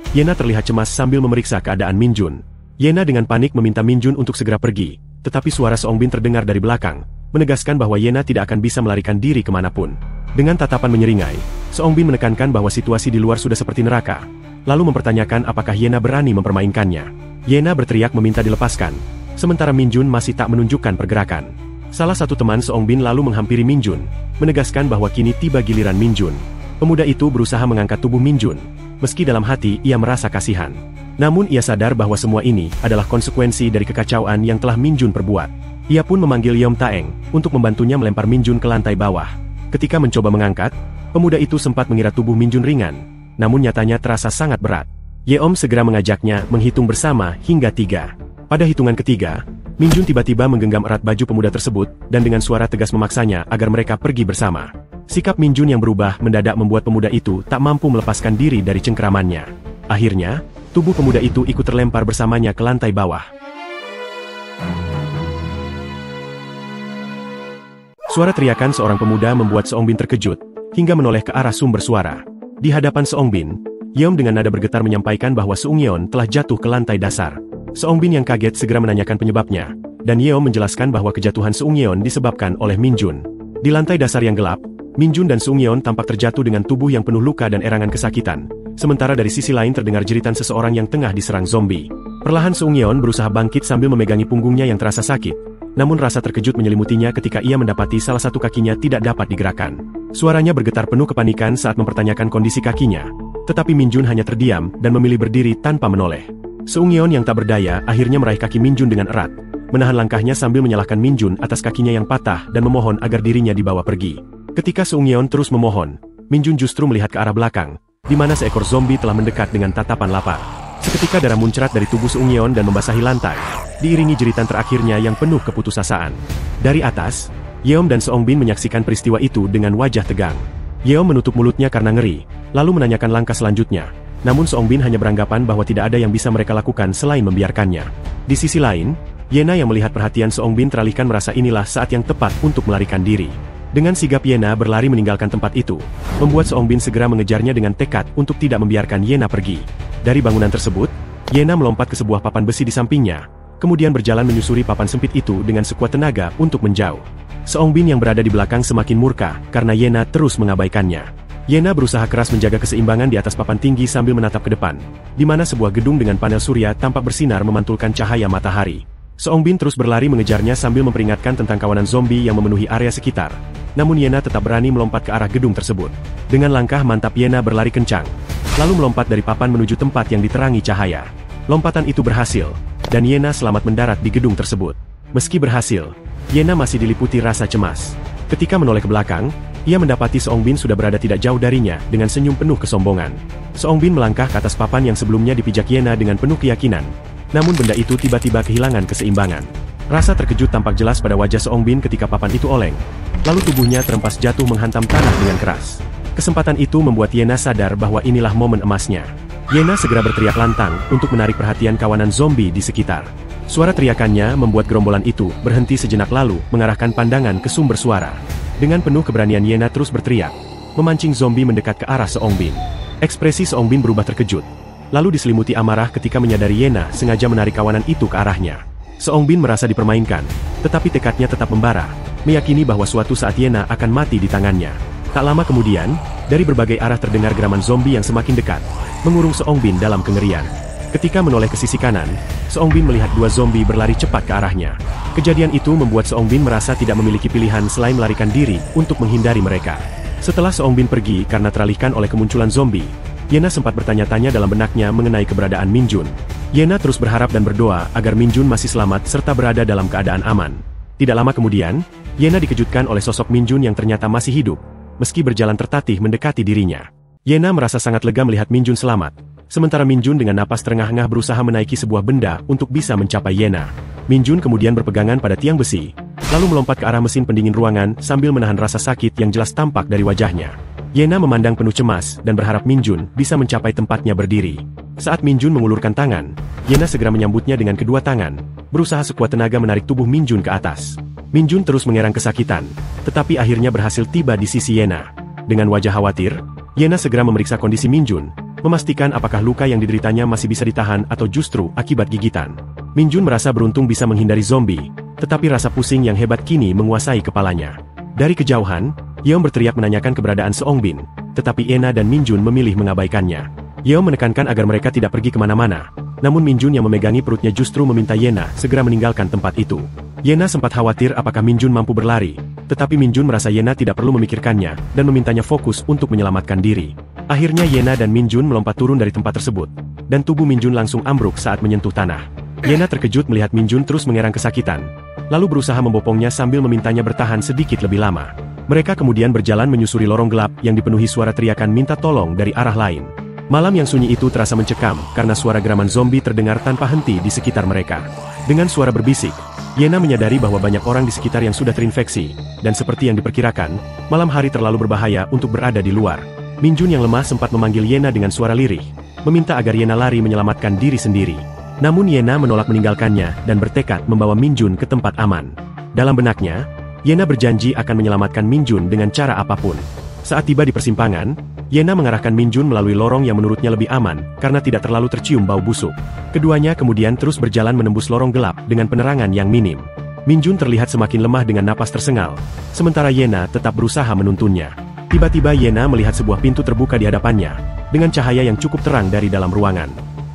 Yena terlihat cemas sambil memeriksa keadaan Minjun. Yena dengan panik meminta Minjun untuk segera pergi, tetapi suara Seongbin terdengar dari belakang, menegaskan bahwa Yena tidak akan bisa melarikan diri kemanapun. Dengan tatapan menyeringai, Seongbin menekankan bahwa situasi di luar sudah seperti neraka, lalu mempertanyakan apakah Yena berani mempermainkannya. Yena berteriak meminta dilepaskan, sementara Minjun masih tak menunjukkan pergerakan. Salah satu teman Seongbin lalu menghampiri Minjun, menegaskan bahwa kini tiba giliran Minjun. Pemuda itu berusaha mengangkat tubuh Minjun. Meski dalam hati ia merasa kasihan. Namun ia sadar bahwa semua ini adalah konsekuensi dari kekacauan yang telah Minjun perbuat. Ia pun memanggil Yeom Taeng untuk membantunya melempar Minjun ke lantai bawah. Ketika mencoba mengangkat, pemuda itu sempat mengira tubuh Minjun ringan, namun nyatanya terasa sangat berat. Yeom segera mengajaknya menghitung bersama hingga 3. Pada hitungan ketiga, Minjun tiba-tiba menggenggam erat baju pemuda tersebut dan dengan suara tegas memaksanya agar mereka pergi bersama. Sikap Minjun yang berubah mendadak membuat pemuda itu tak mampu melepaskan diri dari cengkeramannya. Akhirnya, tubuh pemuda itu ikut terlempar bersamanya ke lantai bawah. Suara teriakan seorang pemuda membuat Seongbin terkejut, hingga menoleh ke arah sumber suara. Di hadapan Seongbin, Yeom dengan nada bergetar menyampaikan bahwa Seungyeon telah jatuh ke lantai dasar. Seongbin yang kaget segera menanyakan penyebabnya, dan Yeom menjelaskan bahwa kejatuhan Seungyeon disebabkan oleh Minjun. Di lantai dasar yang gelap, Minjun dan Seungyeon tampak terjatuh dengan tubuh yang penuh luka dan erangan kesakitan, sementara dari sisi lain terdengar jeritan seseorang yang tengah diserang zombie. Perlahan Seungyeon berusaha bangkit sambil memegangi punggungnya yang terasa sakit, namun rasa terkejut menyelimutinya ketika ia mendapati salah satu kakinya tidak dapat digerakkan. Suaranya bergetar penuh kepanikan saat mempertanyakan kondisi kakinya, tetapi Minjun hanya terdiam dan memilih berdiri tanpa menoleh. Seungyeon yang tak berdaya akhirnya meraih kaki Minjun dengan erat, menahan langkahnya sambil menyalahkan Minjun atas kakinya yang patah dan memohon agar dirinya dibawa pergi. Ketika Seungyeon terus memohon, Minjun justru melihat ke arah belakang, di mana seekor zombie telah mendekat dengan tatapan lapar. Seketika darah muncrat dari tubuh Seungyeon dan membasahi lantai, diiringi jeritan terakhirnya yang penuh keputusasaan. Dari atas, Yeom dan Seongbin menyaksikan peristiwa itu dengan wajah tegang. Yeom menutup mulutnya karena ngeri, lalu menanyakan langkah selanjutnya. Namun Seongbin hanya beranggapan bahwa tidak ada yang bisa mereka lakukan selain membiarkannya. Di sisi lain, Yena yang melihat perhatian Seongbin teralihkan merasa inilah saat yang tepat untuk melarikan diri. Dengan sigap Yena berlari meninggalkan tempat itu, membuat Seongbin segera mengejarnya dengan tekad untuk tidak membiarkan Yena pergi. Dari bangunan tersebut, Yena melompat ke sebuah papan besi di sampingnya, kemudian berjalan menyusuri papan sempit itu dengan sekuat tenaga untuk menjauh. Seongbin yang berada di belakang semakin murka karena Yena terus mengabaikannya. Yena berusaha keras menjaga keseimbangan di atas papan tinggi sambil menatap ke depan, di mana sebuah gedung dengan panel surya tampak bersinar memantulkan cahaya matahari. Seongbin terus berlari mengejarnya sambil memperingatkan tentang kawanan zombie yang memenuhi area sekitar. Namun Yena tetap berani melompat ke arah gedung tersebut. Dengan langkah mantap Yena berlari kencang, lalu melompat dari papan menuju tempat yang diterangi cahaya. Lompatan itu berhasil, dan Yena selamat mendarat di gedung tersebut. Meski berhasil, Yena masih diliputi rasa cemas. Ketika menoleh ke belakang, ia mendapati Seongbin sudah berada tidak jauh darinya dengan senyum penuh kesombongan. Seongbin melangkah ke atas papan yang sebelumnya dipijak Yena dengan penuh keyakinan. Namun benda itu tiba-tiba kehilangan keseimbangan. Rasa terkejut tampak jelas pada wajah Seongbin ketika papan itu oleng. Lalu tubuhnya terempas jatuh menghantam tanah dengan keras. Kesempatan itu membuat Yena sadar bahwa inilah momen emasnya. Yena segera berteriak lantang untuk menarik perhatian kawanan zombie di sekitar. Suara teriakannya membuat gerombolan itu berhenti sejenak lalu mengarahkan pandangan ke sumber suara. Dengan penuh keberanian Yena terus berteriak, memancing zombie mendekat ke arah Seongbin. Ekspresi Seongbin berubah terkejut, lalu diselimuti amarah ketika menyadari Yena sengaja menarik kawanan itu ke arahnya. Seongbin merasa dipermainkan, tetapi tekadnya tetap membara, meyakini bahwa suatu saat Yena akan mati di tangannya. Tak lama kemudian, dari berbagai arah terdengar geraman zombie yang semakin dekat, mengurung Seongbin dalam kengerian. Ketika menoleh ke sisi kanan, Seongbin melihat dua zombie berlari cepat ke arahnya. Kejadian itu membuat Seongbin merasa tidak memiliki pilihan selain melarikan diri untuk menghindari mereka. Setelah Seongbin pergi karena teralihkan oleh kemunculan zombie, Yena sempat bertanya-tanya dalam benaknya mengenai keberadaan Minjun. Yena terus berharap dan berdoa agar Minjun masih selamat serta berada dalam keadaan aman. Tidak lama kemudian, Yena dikejutkan oleh sosok Minjun yang ternyata masih hidup, meski berjalan tertatih mendekati dirinya. Yena merasa sangat lega melihat Minjun selamat, sementara Minjun dengan napas terengah-engah berusaha menaiki sebuah benda untuk bisa mencapai Yena. Minjun kemudian berpegangan pada tiang besi, lalu melompat ke arah mesin pendingin ruangan sambil menahan rasa sakit yang jelas tampak dari wajahnya. Yena memandang penuh cemas dan berharap Minjun bisa mencapai tempatnya berdiri. Saat Minjun mengulurkan tangan, Yena segera menyambutnya dengan kedua tangan, berusaha sekuat tenaga menarik tubuh Minjun ke atas. Minjun terus mengerang kesakitan, tetapi akhirnya berhasil tiba di sisi Yena. Dengan wajah khawatir, Yena segera memeriksa kondisi Minjun, memastikan apakah luka yang dideritanya masih bisa ditahan atau justru akibat gigitan. Min Jun merasa beruntung bisa menghindari zombie, tetapi rasa pusing yang hebat kini menguasai kepalanya. Dari kejauhan, Yeom berteriak menanyakan keberadaan Seongbin, tetapi Yena dan Min Jun memilih mengabaikannya. Yeom menekankan agar mereka tidak pergi kemana-mana, namun Min Jun yang memegangi perutnya justru meminta Yena segera meninggalkan tempat itu. Yena sempat khawatir apakah Min Jun mampu berlari, tetapi Min Jun merasa Yena tidak perlu memikirkannya dan memintanya fokus untuk menyelamatkan diri. Akhirnya Yena dan Min Jun melompat turun dari tempat tersebut, dan tubuh Min Jun langsung ambruk saat menyentuh tanah. Yena terkejut melihat Min Jun terus mengerang kesakitan, lalu berusaha membopongnya sambil memintanya bertahan sedikit lebih lama. Mereka kemudian berjalan menyusuri lorong gelap yang dipenuhi suara teriakan minta tolong dari arah lain. Malam yang sunyi itu terasa mencekam karena suara geraman zombie terdengar tanpa henti di sekitar mereka. Dengan suara berbisik, Yena menyadari bahwa banyak orang di sekitar yang sudah terinfeksi, dan seperti yang diperkirakan, malam hari terlalu berbahaya untuk berada di luar. Min Jun yang lemah sempat memanggil Yena dengan suara lirih, meminta agar Yena lari menyelamatkan diri sendiri. Namun Yena menolak meninggalkannya dan bertekad membawa Min Jun ke tempat aman. Dalam benaknya, Yena berjanji akan menyelamatkan Min Jun dengan cara apapun. Saat tiba di persimpangan, Yena mengarahkan Min Jun melalui lorong yang menurutnya lebih aman karena tidak terlalu tercium bau busuk. Keduanya kemudian terus berjalan menembus lorong gelap dengan penerangan yang minim. Min Jun terlihat semakin lemah dengan napas tersengal, sementara Yena tetap berusaha menuntunnya. Tiba-tiba Yena melihat sebuah pintu terbuka di hadapannya, dengan cahaya yang cukup terang dari dalam ruangan.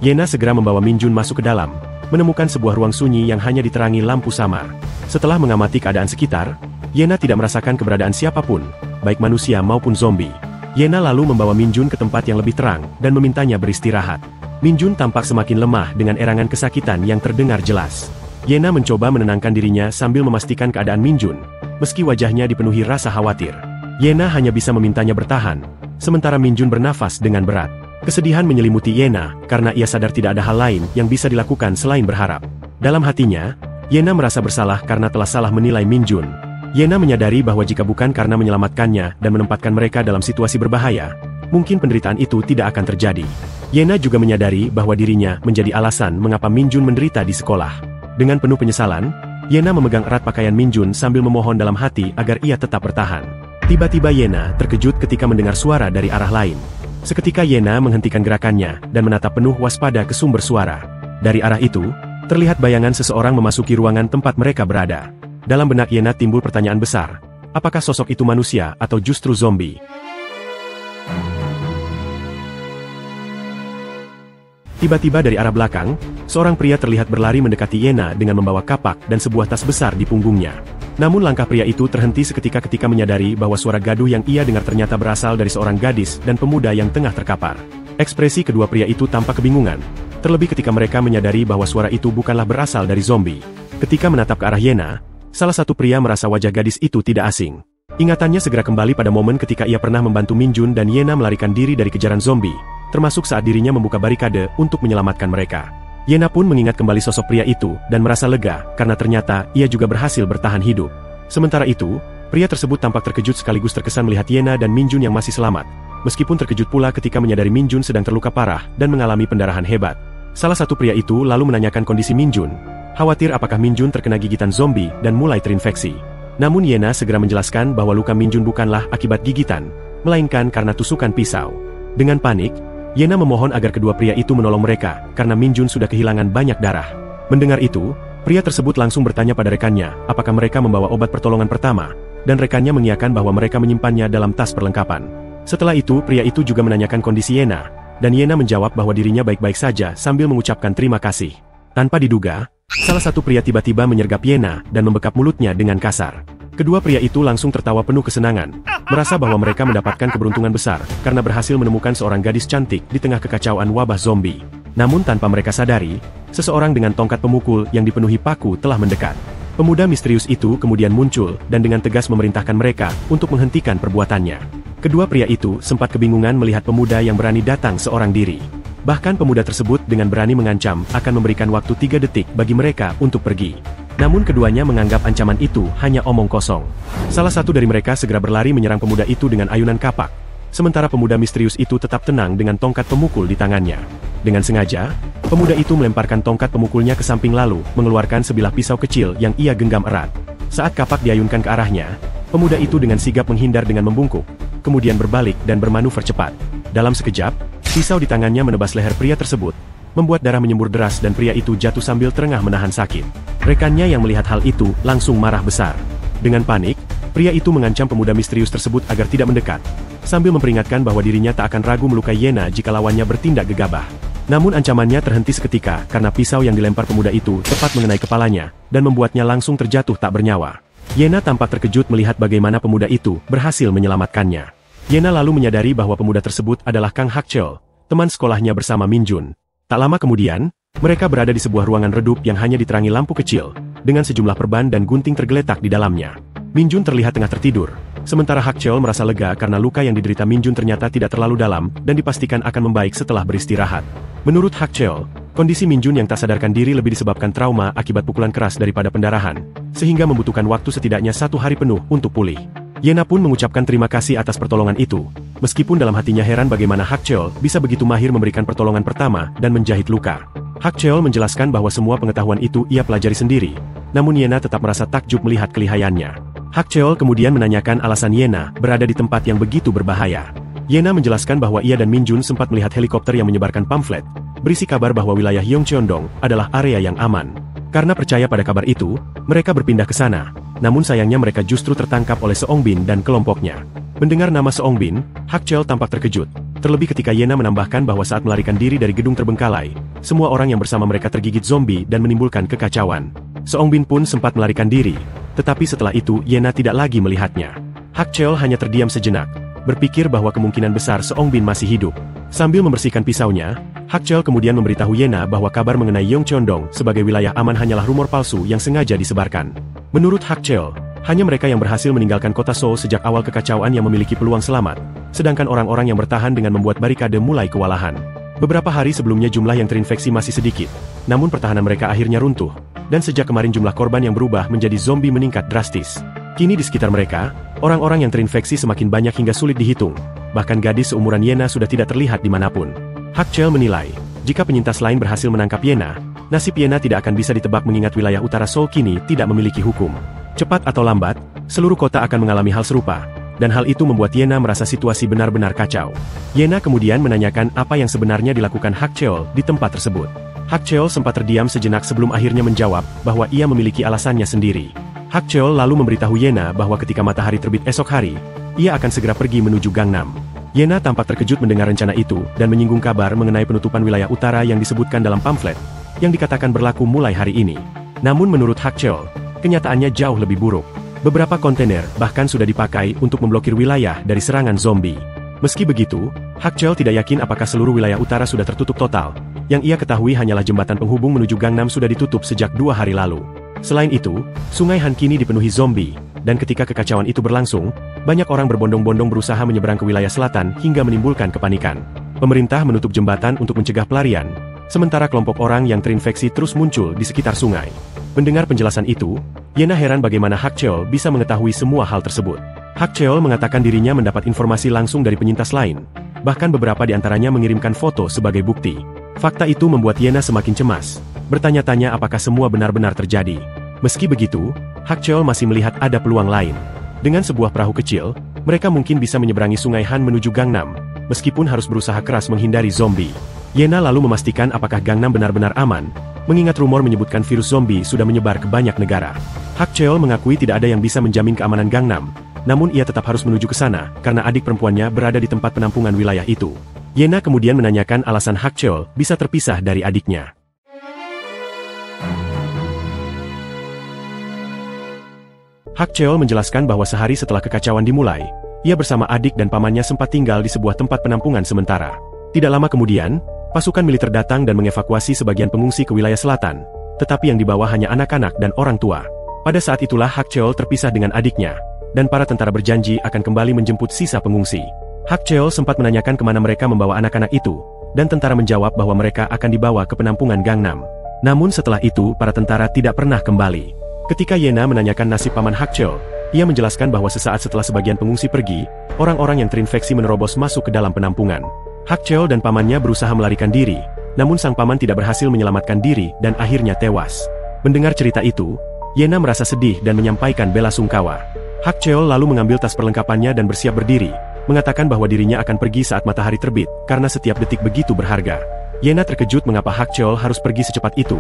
Yena segera membawa Min Jun masuk ke dalam, menemukan sebuah ruang sunyi yang hanya diterangi lampu samar. Setelah mengamati keadaan sekitar, Yena tidak merasakan keberadaan siapapun, baik manusia maupun zombie. Yena lalu membawa Min Jun ke tempat yang lebih terang dan memintanya beristirahat. Min Jun tampak semakin lemah dengan erangan kesakitan yang terdengar jelas. Yena mencoba menenangkan dirinya sambil memastikan keadaan Min Jun, meski wajahnya dipenuhi rasa khawatir. Yena hanya bisa memintanya bertahan, sementara Min Jun bernafas dengan berat. Kesedihan menyelimuti Yena karena ia sadar tidak ada hal lain yang bisa dilakukan selain berharap. Dalam hatinya, Yena merasa bersalah karena telah salah menilai Min Jun. Yena menyadari bahwa jika bukan karena menyelamatkannya dan menempatkan mereka dalam situasi berbahaya, mungkin penderitaan itu tidak akan terjadi. Yena juga menyadari bahwa dirinya menjadi alasan mengapa Min Jun menderita di sekolah. Dengan penuh penyesalan, Yena memegang erat pakaian Min Jun sambil memohon dalam hati agar ia tetap bertahan. Tiba-tiba Yena terkejut ketika mendengar suara dari arah lain. Seketika Yena menghentikan gerakannya dan menatap penuh waspada ke sumber suara. Dari arah itu, terlihat bayangan seseorang memasuki ruangan tempat mereka berada. Dalam benak Yena timbul pertanyaan besar, apakah sosok itu manusia atau justru zombie? Tiba-tiba dari arah belakang, seorang pria terlihat berlari mendekati Yena dengan membawa kapak dan sebuah tas besar di punggungnya. Namun langkah pria itu terhenti seketika ketika menyadari bahwa suara gaduh yang ia dengar ternyata berasal dari seorang gadis dan pemuda yang tengah terkapar. Ekspresi kedua pria itu tampak kebingungan, terlebih ketika mereka menyadari bahwa suara itu bukanlah berasal dari zombie. Ketika menatap ke arah Yena, salah satu pria merasa wajah gadis itu tidak asing. Ingatannya segera kembali pada momen ketika ia pernah membantu Min Jun dan Yena melarikan diri dari kejaran zombie, termasuk saat dirinya membuka barikade untuk menyelamatkan mereka. Yena pun mengingat kembali sosok pria itu dan merasa lega karena ternyata ia juga berhasil bertahan hidup. Sementara itu, pria tersebut tampak terkejut sekaligus terkesan melihat Yena dan Min Jun yang masih selamat, meskipun terkejut pula ketika menyadari Min Jun sedang terluka parah dan mengalami pendarahan hebat. Salah satu pria itu lalu menanyakan kondisi Min Jun, khawatir apakah Min Jun terkena gigitan zombie dan mulai terinfeksi. Namun Yena segera menjelaskan bahwa luka Min Jun bukanlah akibat gigitan, melainkan karena tusukan pisau. Dengan panik, Yena memohon agar kedua pria itu menolong mereka, karena Min Jun sudah kehilangan banyak darah. Mendengar itu, pria tersebut langsung bertanya pada rekannya, apakah mereka membawa obat pertolongan pertama, dan rekannya mengiyakan bahwa mereka menyimpannya dalam tas perlengkapan. Setelah itu, pria itu juga menanyakan kondisi Yena, dan Yena menjawab bahwa dirinya baik-baik saja sambil mengucapkan terima kasih. Tanpa diduga, salah satu pria tiba-tiba menyergap Yena dan membekap mulutnya dengan kasar. Kedua pria itu langsung tertawa penuh kesenangan, merasa bahwa mereka mendapatkan keberuntungan besar karena berhasil menemukan seorang gadis cantik di tengah kekacauan wabah zombie. Namun tanpa mereka sadari, seseorang dengan tongkat pemukul yang dipenuhi paku telah mendekat. Pemuda misterius itu kemudian muncul dan dengan tegas memerintahkan mereka untuk menghentikan perbuatannya. Kedua pria itu sempat kebingungan melihat pemuda yang berani datang seorang diri. Bahkan pemuda tersebut dengan berani mengancam akan memberikan waktu 3 detik bagi mereka untuk pergi. Namun keduanya menganggap ancaman itu hanya omong kosong. Salah satu dari mereka segera berlari menyerang pemuda itu dengan ayunan kapak. Sementara pemuda misterius itu tetap tenang dengan tongkat pemukul di tangannya. Dengan sengaja, pemuda itu melemparkan tongkat pemukulnya ke samping lalu mengeluarkan sebilah pisau kecil yang ia genggam erat. Saat kapak diayunkan ke arahnya, pemuda itu dengan sigap menghindar dengan membungkuk, kemudian berbalik dan bermanuver cepat. Dalam sekejap, Pisau di tangannya menebas leher pria tersebut, membuat darah menyembur deras dan pria itu jatuh sambil terengah menahan sakit. Rekannya yang melihat hal itu langsung marah besar. Dengan panik, pria itu mengancam pemuda misterius tersebut agar tidak mendekat, sambil memperingatkan bahwa dirinya tak akan ragu melukai Yena jika lawannya bertindak gegabah. Namun ancamannya terhenti seketika karena pisau yang dilempar pemuda itu tepat mengenai kepalanya, dan membuatnya langsung terjatuh tak bernyawa. Yena tampak terkejut melihat bagaimana pemuda itu berhasil menyelamatkannya. Yena lalu menyadari bahwa pemuda tersebut adalah Kang Hakcheol, teman sekolahnya bersama Min Jun. Tak lama kemudian, mereka berada di sebuah ruangan redup yang hanya diterangi lampu kecil, dengan sejumlah perban dan gunting tergeletak di dalamnya. Min Jun terlihat tengah tertidur, sementara Hakcheol merasa lega karena luka yang diderita Min Jun ternyata tidak terlalu dalam dan dipastikan akan membaik setelah beristirahat. Menurut Hakcheol, kondisi Min Jun yang tak sadarkan diri lebih disebabkan trauma akibat pukulan keras daripada pendarahan, sehingga membutuhkan waktu setidaknya 1 hari penuh untuk pulih. Yena pun mengucapkan terima kasih atas pertolongan itu, meskipun dalam hatinya heran bagaimana Hakcheol bisa begitu mahir memberikan pertolongan pertama dan menjahit luka. Hakcheol menjelaskan bahwa semua pengetahuan itu ia pelajari sendiri, namun Yena tetap merasa takjub melihat kelihayannya. Hakcheol kemudian menanyakan alasan Yena berada di tempat yang begitu berbahaya. Yena menjelaskan bahwa ia dan Min Jun sempat melihat helikopter yang menyebarkan pamflet, berisi kabar bahwa wilayah Yongcheondong adalah area yang aman. Karena percaya pada kabar itu, mereka berpindah ke sana. Namun sayangnya mereka justru tertangkap oleh Seongbin dan kelompoknya. Mendengar nama Seongbin, Hakcheol tampak terkejut. Terlebih ketika Yena menambahkan bahwa saat melarikan diri dari gedung terbengkalai, semua orang yang bersama mereka tergigit zombie dan menimbulkan kekacauan. Seongbin pun sempat melarikan diri, tetapi setelah itu Yena tidak lagi melihatnya. Hakcheol hanya terdiam sejenak, berpikir bahwa kemungkinan besar Seongbin masih hidup. Sambil membersihkan pisaunya, Hakcheol kemudian memberitahu Yena bahwa kabar mengenai Yongcheondong sebagai wilayah aman hanyalah rumor palsu yang sengaja disebarkan. Menurut Hakcheol, hanya mereka yang berhasil meninggalkan kota Seoul sejak awal kekacauan yang memiliki peluang selamat, sedangkan orang-orang yang bertahan dengan membuat barikade mulai kewalahan. Beberapa hari sebelumnya jumlah yang terinfeksi masih sedikit, namun pertahanan mereka akhirnya runtuh, dan sejak kemarin jumlah korban yang berubah menjadi zombie meningkat drastis. Kini di sekitar mereka, orang-orang yang terinfeksi semakin banyak hingga sulit dihitung, bahkan gadis seumuran Yena sudah tidak terlihat dimanapun. Hakcheol menilai, jika penyintas lain berhasil menangkap Yena, nasib Yena tidak akan bisa ditebak mengingat wilayah utara Seoul kini tidak memiliki hukum. Cepat atau lambat, seluruh kota akan mengalami hal serupa, dan hal itu membuat Yena merasa situasi benar-benar kacau. Yena kemudian menanyakan apa yang sebenarnya dilakukan Hakcheol di tempat tersebut. Hakcheol sempat terdiam sejenak sebelum akhirnya menjawab bahwa ia memiliki alasannya sendiri. Hakcheol lalu memberitahu Yena bahwa ketika matahari terbit esok hari, ia akan segera pergi menuju Gangnam. Yena tampak terkejut mendengar rencana itu dan menyinggung kabar mengenai penutupan wilayah utara yang disebutkan dalam pamflet, yang dikatakan berlaku mulai hari ini. Namun menurut Hakcheol, kenyataannya jauh lebih buruk. Beberapa kontainer bahkan sudah dipakai untuk memblokir wilayah dari serangan zombie. Meski begitu, Hakcheol tidak yakin apakah seluruh wilayah utara sudah tertutup total. Yang ia ketahui hanyalah jembatan penghubung menuju Gangnam sudah ditutup sejak 2 hari lalu. Selain itu, Sungai Han kini dipenuhi zombie, dan ketika kekacauan itu berlangsung, banyak orang berbondong-bondong berusaha menyeberang ke wilayah selatan hingga menimbulkan kepanikan. Pemerintah menutup jembatan untuk mencegah pelarian, sementara kelompok orang yang terinfeksi terus muncul di sekitar sungai. Mendengar penjelasan itu, Yena heran bagaimana Hakcheol bisa mengetahui semua hal tersebut. Hakcheol mengatakan dirinya mendapat informasi langsung dari penyintas lain, bahkan beberapa di antaranya mengirimkan foto sebagai bukti. Fakta itu membuat Yena semakin cemas, bertanya-tanya apakah semua benar-benar terjadi. Meski begitu, Hakcheol masih melihat ada peluang lain. Dengan sebuah perahu kecil, mereka mungkin bisa menyeberangi Sungai Han menuju Gangnam, meskipun harus berusaha keras menghindari zombie. Yena lalu memastikan apakah Gangnam benar-benar aman, mengingat rumor menyebutkan virus zombie sudah menyebar ke banyak negara. Hakcheol mengakui tidak ada yang bisa menjamin keamanan Gangnam, namun ia tetap harus menuju ke sana karena adik perempuannya berada di tempat penampungan wilayah itu. Yena kemudian menanyakan alasan Hakcheol bisa terpisah dari adiknya. Hakcheol menjelaskan bahwa sehari setelah kekacauan dimulai, ia bersama adik dan pamannya sempat tinggal di sebuah tempat penampungan sementara. Tidak lama kemudian, pasukan militer datang dan mengevakuasi sebagian pengungsi ke wilayah selatan, tetapi yang dibawa hanya anak-anak dan orang tua. Pada saat itulah Hakcheol terpisah dengan adiknya, dan para tentara berjanji akan kembali menjemput sisa pengungsi. Hakcheol sempat menanyakan kemana mereka membawa anak-anak itu, dan tentara menjawab bahwa mereka akan dibawa ke penampungan Gangnam. Namun setelah itu para tentara tidak pernah kembali. Ketika Yena menanyakan nasib paman Hakcheol, ia menjelaskan bahwa sesaat setelah sebagian pengungsi pergi, orang-orang yang terinfeksi menerobos masuk ke dalam penampungan. Hakcheol dan pamannya berusaha melarikan diri, namun sang paman tidak berhasil menyelamatkan diri dan akhirnya tewas. Mendengar cerita itu, Yena merasa sedih dan menyampaikan bela sungkawa. Hakcheol lalu mengambil tas perlengkapannya dan bersiap berdiri, mengatakan bahwa dirinya akan pergi saat matahari terbit, karena setiap detik begitu berharga. Yena terkejut mengapa Hak Cheol harus pergi secepat itu,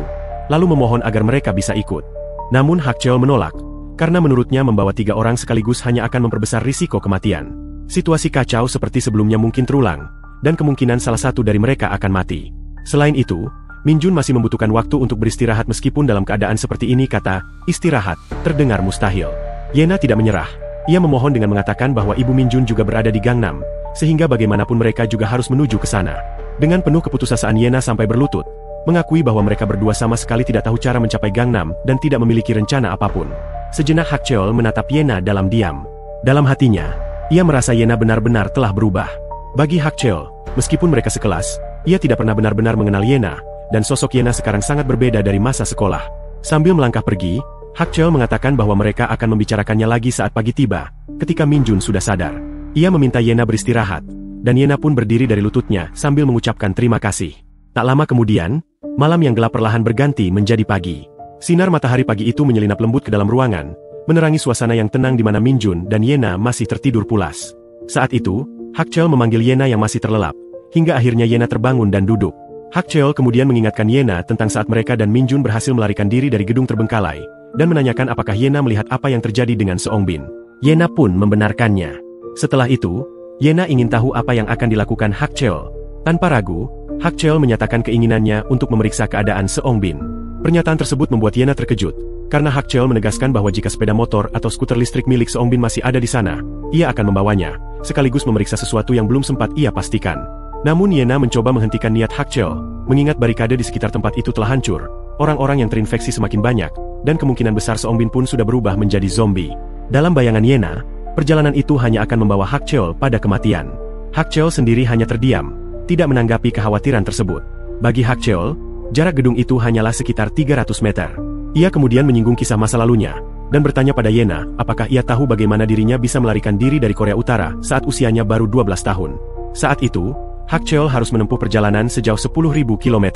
lalu memohon agar mereka bisa ikut. Namun Hak Cheol menolak, karena menurutnya membawa 3 orang sekaligus hanya akan memperbesar risiko kematian. Situasi kacau seperti sebelumnya mungkin terulang, dan kemungkinan salah satu dari mereka akan mati. Selain itu, Min Jun masih membutuhkan waktu untuk beristirahat meskipun dalam keadaan seperti ini kata, istirahat, terdengar mustahil. Yena tidak menyerah. Ia memohon dengan mengatakan bahwa ibu Min Jun juga berada di Gangnam, sehingga bagaimanapun mereka juga harus menuju ke sana. Dengan penuh keputusasaan Yena sampai berlutut, mengakui bahwa mereka berdua sama sekali tidak tahu cara mencapai Gangnam dan tidak memiliki rencana apapun. Sejenak Hak Cheol menatap Yena dalam diam. Dalam hatinya, ia merasa Yena benar-benar telah berubah. Bagi Hak Cheol, meskipun mereka sekelas, ia tidak pernah benar-benar mengenal Yena, dan sosok Yena sekarang sangat berbeda dari masa sekolah. Sambil melangkah pergi, Hak Cheol mengatakan bahwa mereka akan membicarakannya lagi saat pagi tiba, ketika Min Jun sudah sadar. Ia meminta Yena beristirahat, dan Yena pun berdiri dari lututnya sambil mengucapkan terima kasih. Tak lama kemudian, malam yang gelap perlahan berganti menjadi pagi. Sinar matahari pagi itu menyelinap lembut ke dalam ruangan, menerangi suasana yang tenang di mana Min Jun dan Yena masih tertidur pulas. Saat itu, Hak Cheol memanggil Yena yang masih terlelap, hingga akhirnya Yena terbangun dan duduk. Hak Cheol kemudian mengingatkan Yena tentang saat mereka dan Min Jun berhasil melarikan diri dari gedung terbengkalai, dan menanyakan apakah Yena melihat apa yang terjadi dengan Seong Bin. Yena pun membenarkannya. Setelah itu, Yena ingin tahu apa yang akan dilakukan Hak Cheol. Tanpa ragu, Hak Cheol menyatakan keinginannya untuk memeriksa keadaan Seong Bin. Pernyataan tersebut membuat Yena terkejut, karena Hak Cheol menegaskan bahwa jika sepeda motor atau skuter listrik milik Seong Bin masih ada di sana, ia akan membawanya, sekaligus memeriksa sesuatu yang belum sempat ia pastikan. Namun Yena mencoba menghentikan niat Hak Cheol, mengingat barikade di sekitar tempat itu telah hancur, orang-orang yang terinfeksi semakin banyak, dan kemungkinan besar Seong Bin pun sudah berubah menjadi zombie. Dalam bayangan Yena, perjalanan itu hanya akan membawa Hak Cheol pada kematian. Hak Cheol sendiri hanya terdiam, tidak menanggapi kekhawatiran tersebut. Bagi Hak Cheol, jarak gedung itu hanyalah sekitar 300 meter. Ia kemudian menyinggung kisah masa lalunya, dan bertanya pada Yena, apakah ia tahu bagaimana dirinya bisa melarikan diri dari Korea Utara saat usianya baru 12 tahun. Saat itu, Hak Cheol harus menempuh perjalanan sejauh 10.000 km.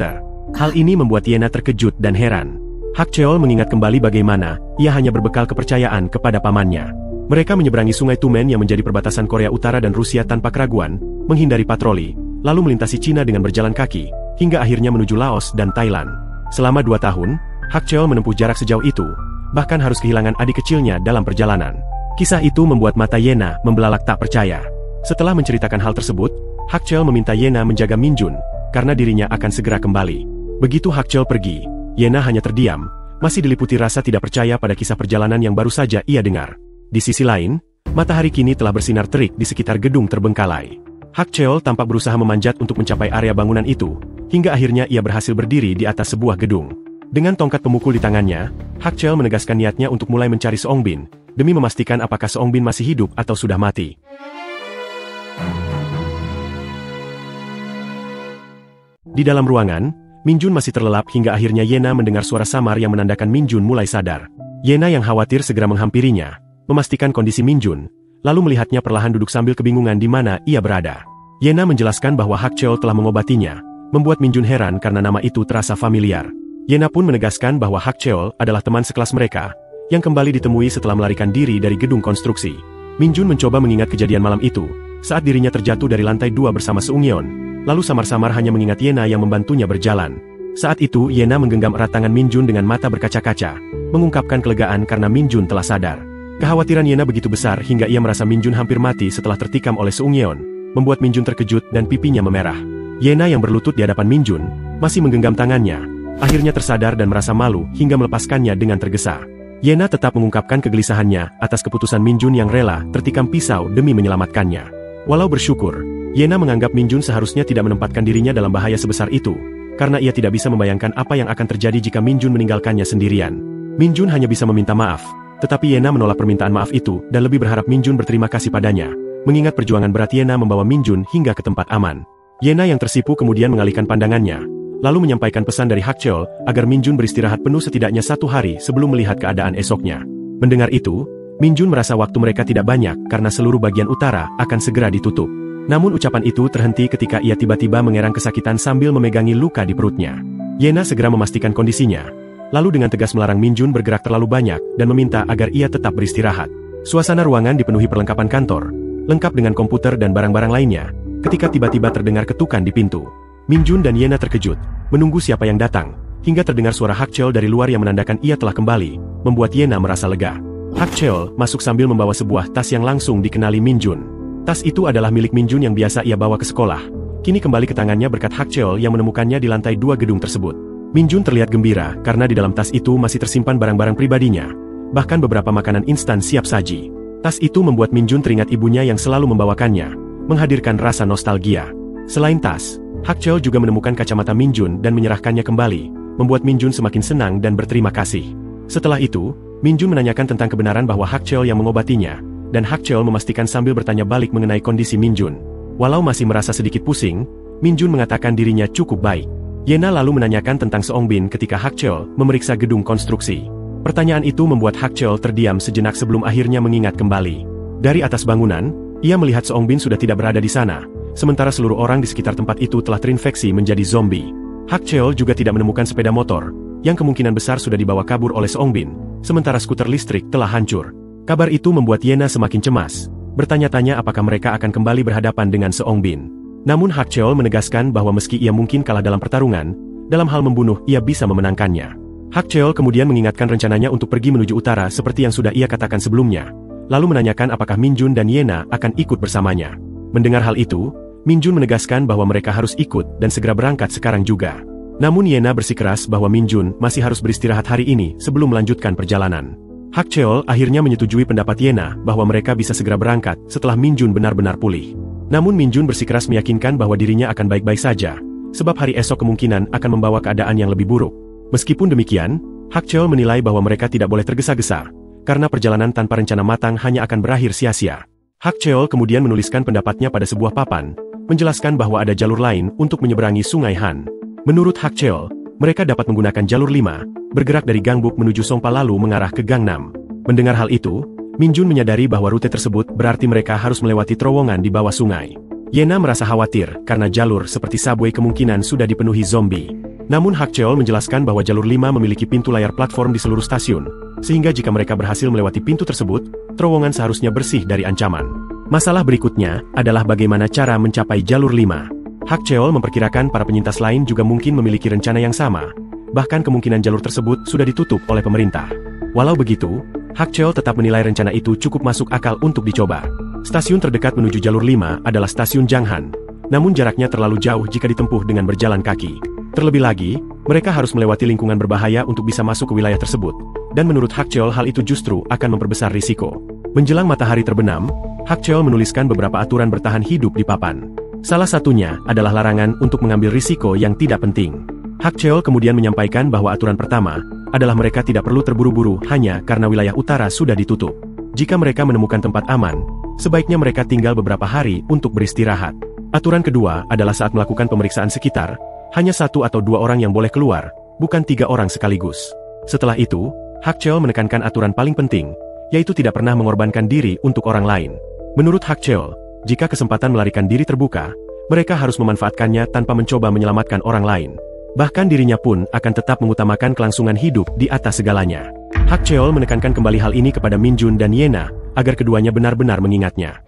Hal ini membuat Yena terkejut dan heran. Hak Cheol mengingat kembali bagaimana ia hanya berbekal kepercayaan kepada pamannya. Mereka menyeberangi sungai Tumen yang menjadi perbatasan Korea Utara dan Rusia tanpa keraguan, menghindari patroli, lalu melintasi Cina dengan berjalan kaki, hingga akhirnya menuju Laos dan Thailand. Selama 2 tahun, Hak Cheol menempuh jarak sejauh itu, bahkan harus kehilangan adik kecilnya dalam perjalanan. Kisah itu membuat mata Yena membelalak tak percaya. Setelah menceritakan hal tersebut, Hak Cheol meminta Yena menjaga Min Jun, karena dirinya akan segera kembali. Begitu Hak Cheol pergi, Yena hanya terdiam, masih diliputi rasa tidak percaya pada kisah perjalanan yang baru saja ia dengar. Di sisi lain, matahari kini telah bersinar terik di sekitar gedung terbengkalai. Hak Cheol tampak berusaha memanjat untuk mencapai area bangunan itu, hingga akhirnya ia berhasil berdiri di atas sebuah gedung. Dengan tongkat pemukul di tangannya, Hak Cheol menegaskan niatnya untuk mulai mencari Seong Bin, demi memastikan apakah Seong Bin masih hidup atau sudah mati. Di dalam ruangan, Min Jun masih terlelap hingga akhirnya Yena mendengar suara samar yang menandakan Min Jun mulai sadar. Yena yang khawatir segera menghampirinya, memastikan kondisi Min Jun, lalu melihatnya perlahan duduk sambil kebingungan di mana ia berada. Yena menjelaskan bahwa Hak Cheol telah mengobatinya, membuat Min Jun heran karena nama itu terasa familiar. Yena pun menegaskan bahwa Hak Cheol adalah teman sekelas mereka, yang kembali ditemui setelah melarikan diri dari gedung konstruksi. Min Jun mencoba mengingat kejadian malam itu, saat dirinya terjatuh dari lantai 2 bersama Seung Yeon, lalu samar-samar hanya mengingat Yena yang membantunya berjalan. Saat itu Yena menggenggam erat tangan Min Jun dengan mata berkaca-kaca, mengungkapkan kelegaan karena Min Jun telah sadar. Kekhawatiran Yena begitu besar hingga ia merasa Min Jun hampir mati setelah tertikam oleh Seung Yeon, membuat Min Jun terkejut dan pipinya memerah. Yena yang berlutut di hadapan Min Jun, masih menggenggam tangannya, akhirnya tersadar dan merasa malu hingga melepaskannya dengan tergesa. Yena tetap mengungkapkan kegelisahannya atas keputusan Min Jun yang rela tertikam pisau demi menyelamatkannya. Walau bersyukur, Yena menganggap Min Jun seharusnya tidak menempatkan dirinya dalam bahaya sebesar itu, karena ia tidak bisa membayangkan apa yang akan terjadi jika Min Jun meninggalkannya sendirian. Min Jun hanya bisa meminta maaf, tetapi Yena menolak permintaan maaf itu dan lebih berharap Min Jun berterima kasih padanya, mengingat perjuangan berat Yena membawa Min Jun hingga ke tempat aman. Yena yang tersipu kemudian mengalihkan pandangannya, lalu menyampaikan pesan dari Hak Cheol agar Min Jun beristirahat penuh setidaknya 1 hari sebelum melihat keadaan esoknya. Mendengar itu, Min Jun merasa waktu mereka tidak banyak karena seluruh bagian utara akan segera ditutup. Namun ucapan itu terhenti ketika ia tiba-tiba mengerang kesakitan sambil memegangi luka di perutnya. Yena segera memastikan kondisinya, lalu dengan tegas melarang Min Jun bergerak terlalu banyak dan meminta agar ia tetap beristirahat. Suasana ruangan dipenuhi perlengkapan kantor, lengkap dengan komputer dan barang-barang lainnya, ketika tiba-tiba terdengar ketukan di pintu. Min Jun dan Yena terkejut, menunggu siapa yang datang, hingga terdengar suara Hak Cheol dari luar yang menandakan ia telah kembali, membuat Yena merasa lega. Hak Cheol masuk sambil membawa sebuah tas yang langsung dikenali Min Jun. Tas itu adalah milik Min Jun yang biasa ia bawa ke sekolah. Kini kembali ke tangannya berkat Hak Cheol yang menemukannya di lantai 2 gedung tersebut. Min Jun terlihat gembira karena di dalam tas itu masih tersimpan barang-barang pribadinya, bahkan beberapa makanan instan siap saji. Tas itu membuat Min Jun teringat ibunya yang selalu membawakannya, menghadirkan rasa nostalgia. Selain tas, Hak Cheol juga menemukan kacamata Min Jun dan menyerahkannya kembali, membuat Min Jun semakin senang dan berterima kasih. Setelah itu, Min Jun menanyakan tentang kebenaran bahwa Hak Cheol yang mengobatinya, dan Hak Cheol memastikan sambil bertanya balik mengenai kondisi Min Jun. Walau masih merasa sedikit pusing, Min Jun mengatakan dirinya cukup baik. Yena lalu menanyakan tentang Seong Bin ketika Hak Cheol memeriksa gedung konstruksi. Pertanyaan itu membuat Hak Cheol terdiam sejenak sebelum akhirnya mengingat kembali. Dari atas bangunan, ia melihat Seong Bin sudah tidak berada di sana, sementara seluruh orang di sekitar tempat itu telah terinfeksi menjadi zombie. Hak Cheol juga tidak menemukan sepeda motor, yang kemungkinan besar sudah dibawa kabur oleh Seong Bin, sementara skuter listrik telah hancur. Kabar itu membuat Yena semakin cemas, bertanya-tanya apakah mereka akan kembali berhadapan dengan Seong Bin. Namun Hak Cheol menegaskan bahwa meski ia mungkin kalah dalam pertarungan, dalam hal membunuh ia bisa memenangkannya. Hak Cheol kemudian mengingatkan rencananya untuk pergi menuju utara seperti yang sudah ia katakan sebelumnya, lalu menanyakan apakah Min Jun dan Yena akan ikut bersamanya. Mendengar hal itu, Min Jun menegaskan bahwa mereka harus ikut dan segera berangkat sekarang juga. Namun Yena bersikeras bahwa Min Jun masih harus beristirahat hari ini sebelum melanjutkan perjalanan. Hak Cheol akhirnya menyetujui pendapat Yena bahwa mereka bisa segera berangkat setelah Min Jun benar-benar pulih. Namun Min Jun bersikeras meyakinkan bahwa dirinya akan baik-baik saja, sebab hari esok kemungkinan akan membawa keadaan yang lebih buruk. Meskipun demikian, Hak Cheol menilai bahwa mereka tidak boleh tergesa-gesa, karena perjalanan tanpa rencana matang hanya akan berakhir sia-sia. Hak Cheol kemudian menuliskan pendapatnya pada sebuah papan, menjelaskan bahwa ada jalur lain untuk menyeberangi Sungai Han. Menurut Hak Cheol, mereka dapat menggunakan jalur 5, bergerak dari Gangbuk menuju Songpa lalu mengarah ke Gangnam. Mendengar hal itu, Min Jun menyadari bahwa rute tersebut berarti mereka harus melewati terowongan di bawah sungai. Yena merasa khawatir karena jalur seperti subway kemungkinan sudah dipenuhi zombie. Namun Hak Cheol menjelaskan bahwa jalur 5 memiliki pintu layar platform di seluruh stasiun, sehingga jika mereka berhasil melewati pintu tersebut, terowongan seharusnya bersih dari ancaman. Masalah berikutnya adalah bagaimana cara mencapai jalur 5. Hak Cheol memperkirakan para penyintas lain juga mungkin memiliki rencana yang sama, bahkan kemungkinan jalur tersebut sudah ditutup oleh pemerintah. Walau begitu, Hak Cheol tetap menilai rencana itu cukup masuk akal untuk dicoba. Stasiun terdekat menuju jalur 5 adalah stasiun Janghan, namun jaraknya terlalu jauh jika ditempuh dengan berjalan kaki. Terlebih lagi, mereka harus melewati lingkungan berbahaya untuk bisa masuk ke wilayah tersebut, dan menurut Hak Cheol hal itu justru akan memperbesar risiko. Menjelang matahari terbenam, Hak Cheol menuliskan beberapa aturan bertahan hidup di papan. Salah satunya adalah larangan untuk mengambil risiko yang tidak penting. Hak Cheol kemudian menyampaikan bahwa aturan pertama adalah mereka tidak perlu terburu-buru hanya karena wilayah utara sudah ditutup. Jika mereka menemukan tempat aman, sebaiknya mereka tinggal beberapa hari untuk beristirahat. Aturan kedua adalah saat melakukan pemeriksaan sekitar, hanya 1 atau 2 orang yang boleh keluar, bukan 3 orang sekaligus. Setelah itu, Hak Cheol menekankan aturan paling penting, yaitu tidak pernah mengorbankan diri untuk orang lain. Menurut Hak Cheol, jika kesempatan melarikan diri terbuka, mereka harus memanfaatkannya tanpa mencoba menyelamatkan orang lain. Bahkan dirinya pun akan tetap mengutamakan kelangsungan hidup di atas segalanya. Hak Cheol menekankan kembali hal ini kepada Min Jun dan Yena, agar keduanya benar-benar mengingatnya.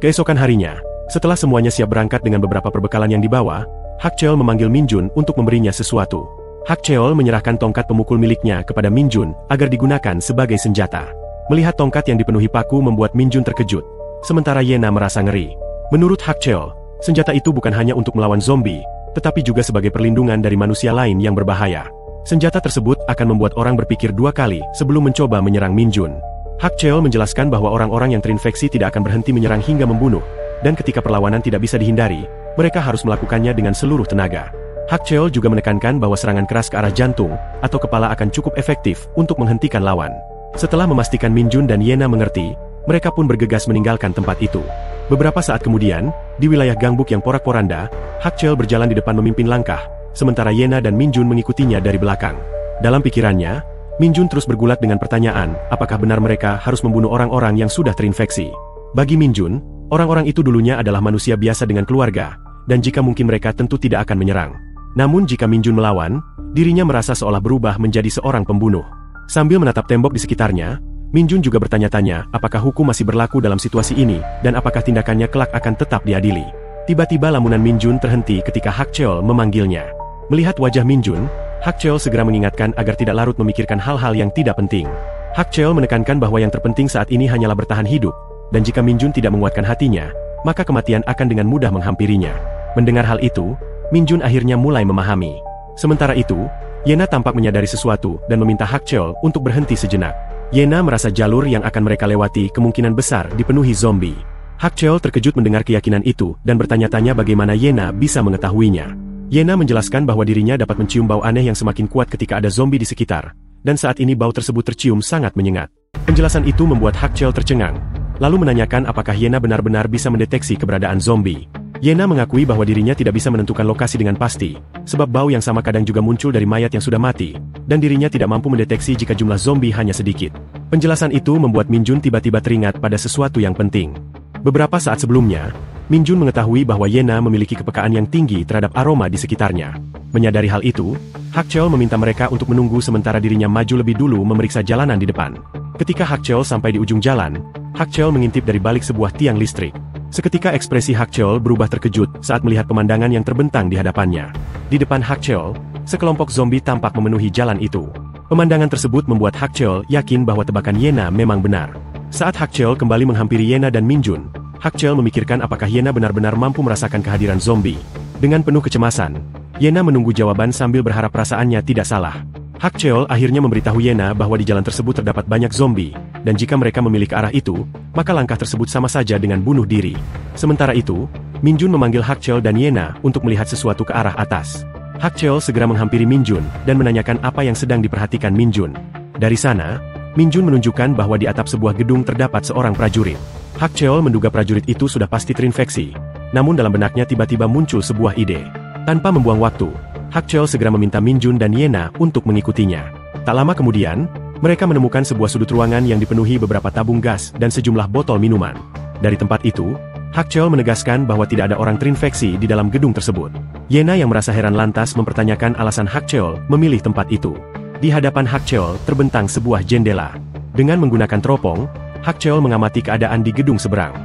Keesokan harinya, setelah semuanya siap berangkat dengan beberapa perbekalan yang dibawa, Hak Cheol memanggil Min Jun untuk memberinya sesuatu. Hak Cheol menyerahkan tongkat pemukul miliknya kepada Min Jun agar digunakan sebagai senjata. Melihat tongkat yang dipenuhi paku membuat Min Jun terkejut, sementara Yena merasa ngeri. Menurut Hak Cheol, senjata itu bukan hanya untuk melawan zombie, tetapi juga sebagai perlindungan dari manusia lain yang berbahaya. Senjata tersebut akan membuat orang berpikir 2 kali sebelum mencoba menyerang Min Jun. Hak Cheol menjelaskan bahwa orang-orang yang terinfeksi tidak akan berhenti menyerang hingga membunuh, dan ketika perlawanan tidak bisa dihindari, mereka harus melakukannya dengan seluruh tenaga. Hak Cheol juga menekankan bahwa serangan keras ke arah jantung atau kepala akan cukup efektif untuk menghentikan lawan. Setelah memastikan Min Jun dan Yena mengerti, mereka pun bergegas meninggalkan tempat itu. Beberapa saat kemudian, di wilayah Gangbuk yang porak-poranda, Hak Cheol berjalan di depan memimpin langkah, sementara Yena dan Min Jun mengikutinya dari belakang. Dalam pikirannya, Min Jun terus bergulat dengan pertanyaan, apakah benar mereka harus membunuh orang-orang yang sudah terinfeksi. Bagi Min Jun, orang-orang itu dulunya adalah manusia biasa dengan keluarga, dan jika mungkin mereka tentu tidak akan menyerang. Namun jika Min Jun melawan, dirinya merasa seolah berubah menjadi seorang pembunuh. Sambil menatap tembok di sekitarnya, Min Jun juga bertanya-tanya apakah hukum masih berlaku dalam situasi ini, dan apakah tindakannya kelak akan tetap diadili. Tiba-tiba lamunan Min Jun terhenti ketika Hak Cheol memanggilnya. Melihat wajah Min Jun, Hak Cheol segera mengingatkan agar tidak larut memikirkan hal-hal yang tidak penting. Hak Cheol menekankan bahwa yang terpenting saat ini hanyalah bertahan hidup, dan jika Min Jun tidak menguatkan hatinya, maka kematian akan dengan mudah menghampirinya. Mendengar hal itu, Min Jun akhirnya mulai memahami. Sementara itu, Yena tampak menyadari sesuatu dan meminta Hak Cheol untuk berhenti sejenak. Yena merasa jalur yang akan mereka lewati kemungkinan besar dipenuhi zombie. Hak Cheol terkejut mendengar keyakinan itu dan bertanya-tanya bagaimana Yena bisa mengetahuinya. Yena menjelaskan bahwa dirinya dapat mencium bau aneh yang semakin kuat ketika ada zombie di sekitar, dan saat ini bau tersebut tercium sangat menyengat. Penjelasan itu membuat Hak Cheol tercengang, lalu menanyakan apakah Yena benar-benar bisa mendeteksi keberadaan zombie. Yena mengakui bahwa dirinya tidak bisa menentukan lokasi dengan pasti, sebab bau yang sama kadang juga muncul dari mayat yang sudah mati, dan dirinya tidak mampu mendeteksi jika jumlah zombie hanya sedikit. Penjelasan itu membuat Min Jun tiba-tiba teringat pada sesuatu yang penting. Beberapa saat sebelumnya, Min Jun mengetahui bahwa Yena memiliki kepekaan yang tinggi terhadap aroma di sekitarnya. Menyadari hal itu, Hak Cheol meminta mereka untuk menunggu sementara dirinya maju lebih dulu memeriksa jalanan di depan. Ketika Hak Cheol sampai di ujung jalan, Hak Cheol mengintip dari balik sebuah tiang listrik. Seketika ekspresi Hak Cheol berubah terkejut saat melihat pemandangan yang terbentang di hadapannya. Di depan Hak Cheol, sekelompok zombie tampak memenuhi jalan itu. Pemandangan tersebut membuat Hak Cheol yakin bahwa tebakan Yena memang benar. Saat Hak Cheol kembali menghampiri Yena dan Min Jun, Hak Cheol memikirkan apakah Yena benar-benar mampu merasakan kehadiran zombie. Dengan penuh kecemasan, Yena menunggu jawaban sambil berharap perasaannya tidak salah. Hak Cheol akhirnya memberitahu Yena bahwa di jalan tersebut terdapat banyak zombie, dan jika mereka memilih ke arah itu, maka langkah tersebut sama saja dengan bunuh diri. Sementara itu, Min Jun memanggil Hak Cheol dan Yena untuk melihat sesuatu ke arah atas. Hak Cheol segera menghampiri Min Jun dan menanyakan apa yang sedang diperhatikan Min Jun. Dari sana, Min Jun menunjukkan bahwa di atap sebuah gedung terdapat seorang prajurit. Hak Cheol menduga prajurit itu sudah pasti terinfeksi, namun dalam benaknya tiba-tiba muncul sebuah ide. Tanpa membuang waktu, Hak Cheol segera meminta Min Jun dan Yena untuk mengikutinya. Tak lama kemudian, mereka menemukan sebuah sudut ruangan yang dipenuhi beberapa tabung gas dan sejumlah botol minuman. Dari tempat itu, Hak Cheol menegaskan bahwa tidak ada orang terinfeksi di dalam gedung tersebut. Yena yang merasa heran lantas mempertanyakan alasan Hak Cheol memilih tempat itu. Di hadapan Hak Cheol terbentang sebuah jendela. Dengan menggunakan teropong, Hak Cheol mengamati keadaan di gedung seberang.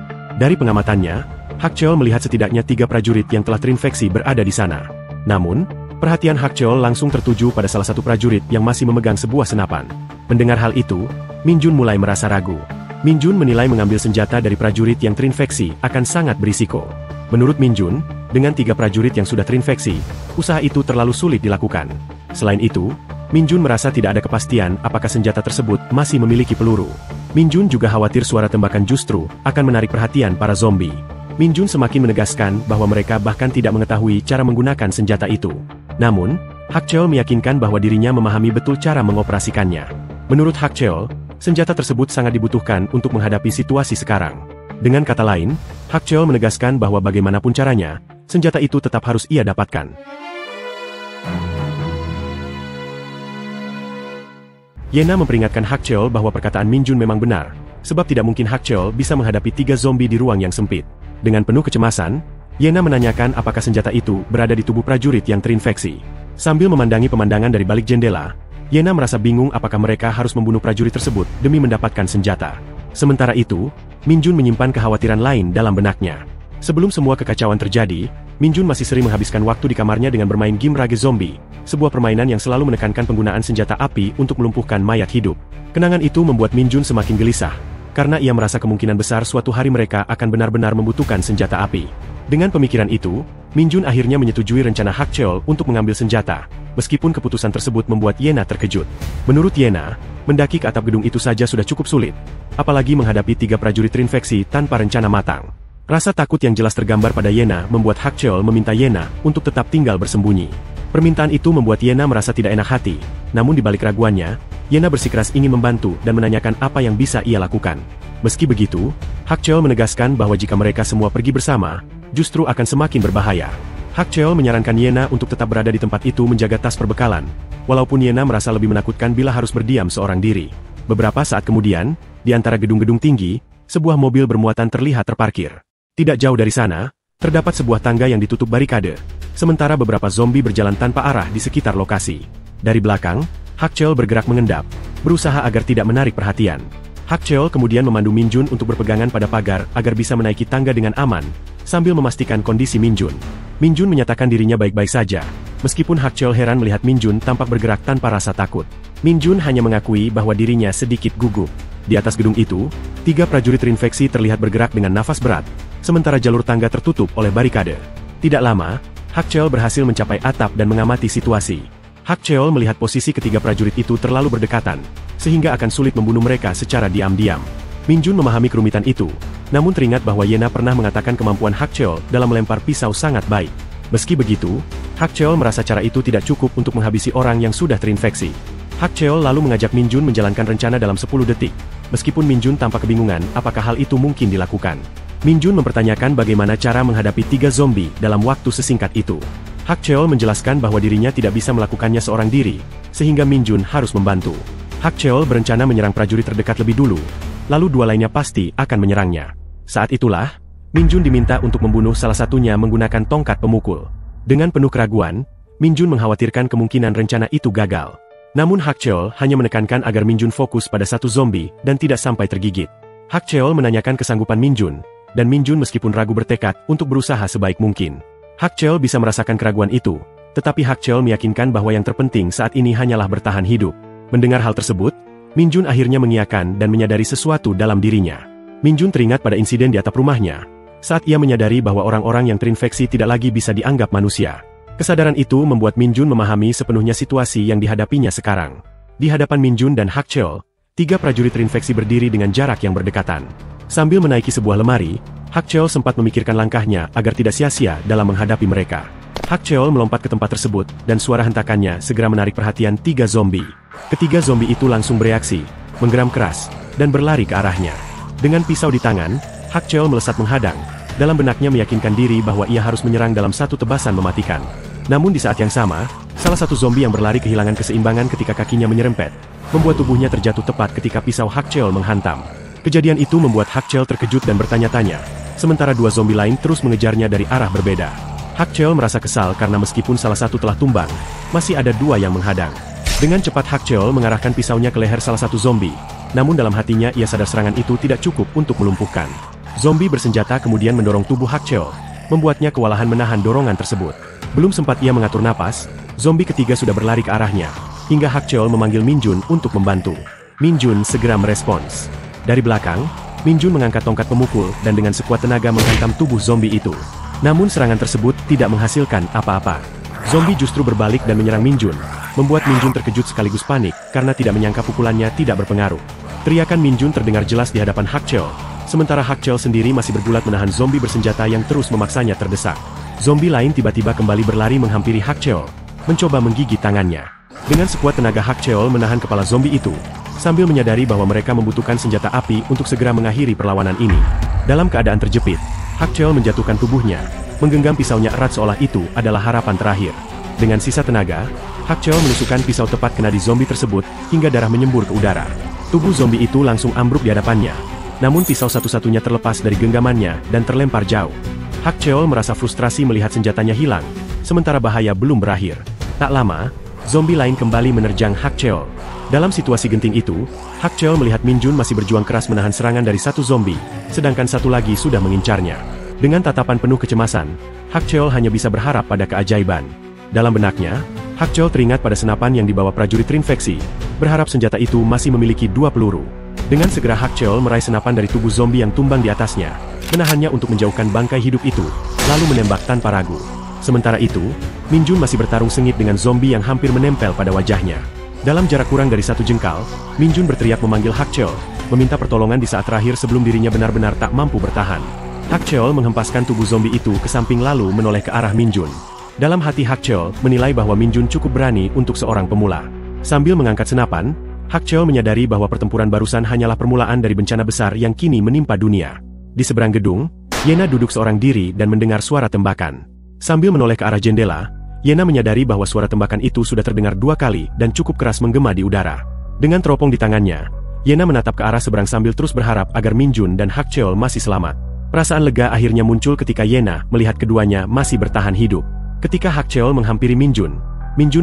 Dari pengamatannya, Hak Cheol melihat setidaknya 3 prajurit yang telah terinfeksi berada di sana. Namun, perhatian Hak Cheol langsung tertuju pada salah satu prajurit yang masih memegang sebuah senapan. Mendengar hal itu, Min Jun mulai merasa ragu. Min Jun menilai mengambil senjata dari prajurit yang terinfeksi akan sangat berisiko. Menurut Min Jun, dengan 3 prajurit yang sudah terinfeksi, usaha itu terlalu sulit dilakukan. Selain itu, Min Jun merasa tidak ada kepastian apakah senjata tersebut masih memiliki peluru. Min Jun juga khawatir suara tembakan justru akan menarik perhatian para zombie. Min Jun semakin menegaskan bahwa mereka bahkan tidak mengetahui cara menggunakan senjata itu. Namun, Hak Cheol meyakinkan bahwa dirinya memahami betul cara mengoperasikannya. Menurut Hak Cheol, senjata tersebut sangat dibutuhkan untuk menghadapi situasi sekarang. Dengan kata lain, Hak Cheol menegaskan bahwa bagaimanapun caranya, senjata itu tetap harus ia dapatkan. Yena memperingatkan Hak Cheol bahwa perkataan Min Jun memang benar, sebab tidak mungkin Hak Cheol bisa menghadapi 3 zombie di ruang yang sempit. Dengan penuh kecemasan, Yena menanyakan apakah senjata itu berada di tubuh prajurit yang terinfeksi. Sambil memandangi pemandangan dari balik jendela, Yena merasa bingung apakah mereka harus membunuh prajurit tersebut demi mendapatkan senjata. Sementara itu, Min Jun menyimpan kekhawatiran lain dalam benaknya. Sebelum semua kekacauan terjadi, Min Jun masih sering menghabiskan waktu di kamarnya dengan bermain game Rage Zombie, sebuah permainan yang selalu menekankan penggunaan senjata api untuk melumpuhkan mayat hidup. Kenangan itu membuat Min Jun semakin gelisah, karena ia merasa kemungkinan besar suatu hari mereka akan benar-benar membutuhkan senjata api. Dengan pemikiran itu, Min Jun akhirnya menyetujui rencana Hak Cheol untuk mengambil senjata, meskipun keputusan tersebut membuat Yena terkejut. Menurut Yena, mendaki ke atap gedung itu saja sudah cukup sulit, apalagi menghadapi 3 prajurit terinfeksi tanpa rencana matang. Rasa takut yang jelas tergambar pada Yena membuat Hak Cheol meminta Yena untuk tetap tinggal bersembunyi. Permintaan itu membuat Yena merasa tidak enak hati, namun di balik raguannya, Yena bersikeras ingin membantu dan menanyakan apa yang bisa ia lakukan. Meski begitu, Hak Cheol menegaskan bahwa jika mereka semua pergi bersama, justru akan semakin berbahaya. Hak Cheol menyarankan Yena untuk tetap berada di tempat itu menjaga tas perbekalan, walaupun Yena merasa lebih menakutkan bila harus berdiam seorang diri. Beberapa saat kemudian, di antara gedung-gedung tinggi, sebuah mobil bermuatan terlihat terparkir. Tidak jauh dari sana, terdapat sebuah tangga yang ditutup barikade, sementara beberapa zombie berjalan tanpa arah di sekitar lokasi. Dari belakang, Hak Cheol bergerak mengendap, berusaha agar tidak menarik perhatian. Hak Cheol kemudian memandu Min Jun untuk berpegangan pada pagar agar bisa menaiki tangga dengan aman, sambil memastikan kondisi Min Jun. Min Jun menyatakan dirinya baik-baik saja, meskipun Hak Cheol heran melihat Min Jun tampak bergerak tanpa rasa takut. Min Jun hanya mengakui bahwa dirinya sedikit gugup. Di atas gedung itu, 3 prajurit terinfeksi terlihat bergerak dengan nafas berat, sementara jalur tangga tertutup oleh barikade. Tidak lama, Hak Cheol berhasil mencapai atap dan mengamati situasi. Hak Cheol melihat posisi ketiga prajurit itu terlalu berdekatan, sehingga akan sulit membunuh mereka secara diam-diam. Min Jun memahami kerumitan itu, namun teringat bahwa Yena pernah mengatakan kemampuan Hak Cheol dalam melempar pisau sangat baik. Meski begitu, Hak Cheol merasa cara itu tidak cukup untuk menghabisi orang yang sudah terinfeksi. Hak Cheol lalu mengajak Min Jun menjalankan rencana dalam 10 detik. Meskipun Min Jun tampak kebingungan apakah hal itu mungkin dilakukan. Min Jun mempertanyakan bagaimana cara menghadapi 3 zombie dalam waktu sesingkat itu. Hak Cheol menjelaskan bahwa dirinya tidak bisa melakukannya seorang diri, sehingga Min Jun harus membantu. Hak Cheol berencana menyerang prajurit terdekat lebih dulu, lalu 2 lainnya pasti akan menyerangnya. Saat itulah, Min Jun diminta untuk membunuh salah satunya menggunakan tongkat pemukul. Dengan penuh keraguan, Min Jun mengkhawatirkan kemungkinan rencana itu gagal. Namun Hak Cheol hanya menekankan agar Min Jun fokus pada satu zombie dan tidak sampai tergigit. Hak Cheol menanyakan kesanggupan Min Jun, dan Min Jun meskipun ragu bertekad untuk berusaha sebaik mungkin. Hak Cheol bisa merasakan keraguan itu, tetapi Hak Cheol meyakinkan bahwa yang terpenting saat ini hanyalah bertahan hidup. Mendengar hal tersebut, Min Jun akhirnya mengiyakan dan menyadari sesuatu dalam dirinya. Min Jun teringat pada insiden di atap rumahnya, saat ia menyadari bahwa orang-orang yang terinfeksi tidak lagi bisa dianggap manusia. Kesadaran itu membuat Min Jun memahami sepenuhnya situasi yang dihadapinya sekarang. Di hadapan Min Jun dan Hak Cheol, 3 prajurit terinfeksi berdiri dengan jarak yang berdekatan. Sambil menaiki sebuah lemari, Hak Cheol sempat memikirkan langkahnya agar tidak sia-sia dalam menghadapi mereka. Hak Cheol melompat ke tempat tersebut, dan suara hentakannya segera menarik perhatian 3 zombie. Ketiga zombie itu langsung bereaksi, menggeram keras, dan berlari ke arahnya. Dengan pisau di tangan, Hak Cheol melesat menghadang, dalam benaknya meyakinkan diri bahwa ia harus menyerang dalam satu tebasan mematikan. Namun di saat yang sama, salah satu zombie yang berlari kehilangan keseimbangan ketika kakinya menyerempet, membuat tubuhnya terjatuh tepat ketika pisau Hak Cheol menghantam. Kejadian itu membuat Hak Cheol terkejut dan bertanya-tanya, sementara 2 zombie lain terus mengejarnya dari arah berbeda. Hak Cheol merasa kesal karena meskipun salah satu telah tumbang, masih ada 2 yang menghadang. Dengan cepat Hak Cheol mengarahkan pisaunya ke leher salah satu zombie, namun dalam hatinya ia sadar serangan itu tidak cukup untuk melumpuhkan. Zombie bersenjata kemudian mendorong tubuh Hak Cheol, membuatnya kewalahan menahan dorongan tersebut. Belum sempat ia mengatur napas, zombie ketiga sudah berlari ke arahnya, hingga Hak Cheol memanggil Min Jun untuk membantu. Min Jun segera merespons. Dari belakang, Min Jun mengangkat tongkat pemukul dan dengan sekuat tenaga menghantam tubuh zombie itu. Namun serangan tersebut tidak menghasilkan apa-apa. Zombie justru berbalik dan menyerang Min Jun, membuat Min Jun terkejut sekaligus panik karena tidak menyangka pukulannya tidak berpengaruh. Teriakan Min Jun terdengar jelas di hadapan Hak Cheol, sementara Hak Cheol sendiri masih bergulat menahan zombie bersenjata yang terus memaksanya terdesak. Zombie lain tiba-tiba kembali berlari menghampiri Hak Cheol, mencoba menggigit tangannya. Dengan sekuat tenaga Hak Cheol menahan kepala zombie itu, sambil menyadari bahwa mereka membutuhkan senjata api untuk segera mengakhiri perlawanan ini. Dalam keadaan terjepit, Hak Cheol menjatuhkan tubuhnya, menggenggam pisaunya erat seolah itu adalah harapan terakhir. Dengan sisa tenaga, Hak Cheol menusukkan pisau tepat kena di zombie tersebut, hingga darah menyembur ke udara. Tubuh zombie itu langsung ambruk di hadapannya, namun pisau satu-satunya terlepas dari genggamannya dan terlempar jauh. Hak Cheol merasa frustrasi melihat senjatanya hilang, sementara bahaya belum berakhir. Tak lama, zombie lain kembali menerjang Hak Cheol. Dalam situasi genting itu, Hak Cheol melihat Min Jun masih berjuang keras menahan serangan dari satu zombie, sedangkan satu lagi sudah mengincarnya. Dengan tatapan penuh kecemasan, Hak Cheol hanya bisa berharap pada keajaiban. Dalam benaknya, Hak Cheol teringat pada senapan yang dibawa prajurit terinfeksi, berharap senjata itu masih memiliki 2 peluru. Dengan segera Hak Cheol meraih senapan dari tubuh zombie yang tumbang di atasnya, menahannya untuk menjauhkan bangkai hidup itu, lalu menembak tanpa ragu. Sementara itu, Min Jun masih bertarung sengit dengan zombie yang hampir menempel pada wajahnya. Dalam jarak kurang dari 1 jengkal, Min Jun berteriak memanggil Hak Cheol, meminta pertolongan di saat terakhir sebelum dirinya benar-benar tak mampu bertahan. Hak Cheol menghempaskan tubuh zombie itu ke samping lalu menoleh ke arah Min Jun. Dalam hati Hak Cheol menilai bahwa Min Jun cukup berani untuk seorang pemula. Sambil mengangkat senapan, Hak Cheol menyadari bahwa pertempuran barusan hanyalah permulaan dari bencana besar yang kini menimpa dunia. Di seberang gedung, Yena duduk seorang diri dan mendengar suara tembakan. Sambil menoleh ke arah jendela, Yena menyadari bahwa suara tembakan itu sudah terdengar 2 kali dan cukup keras menggema di udara. Dengan teropong di tangannya, Yena menatap ke arah seberang sambil terus berharap agar Min Jun dan Hak Cheol masih selamat. Perasaan lega akhirnya muncul ketika Yena melihat keduanya masih bertahan hidup. Ketika Hak Cheol menghampiri Min Jun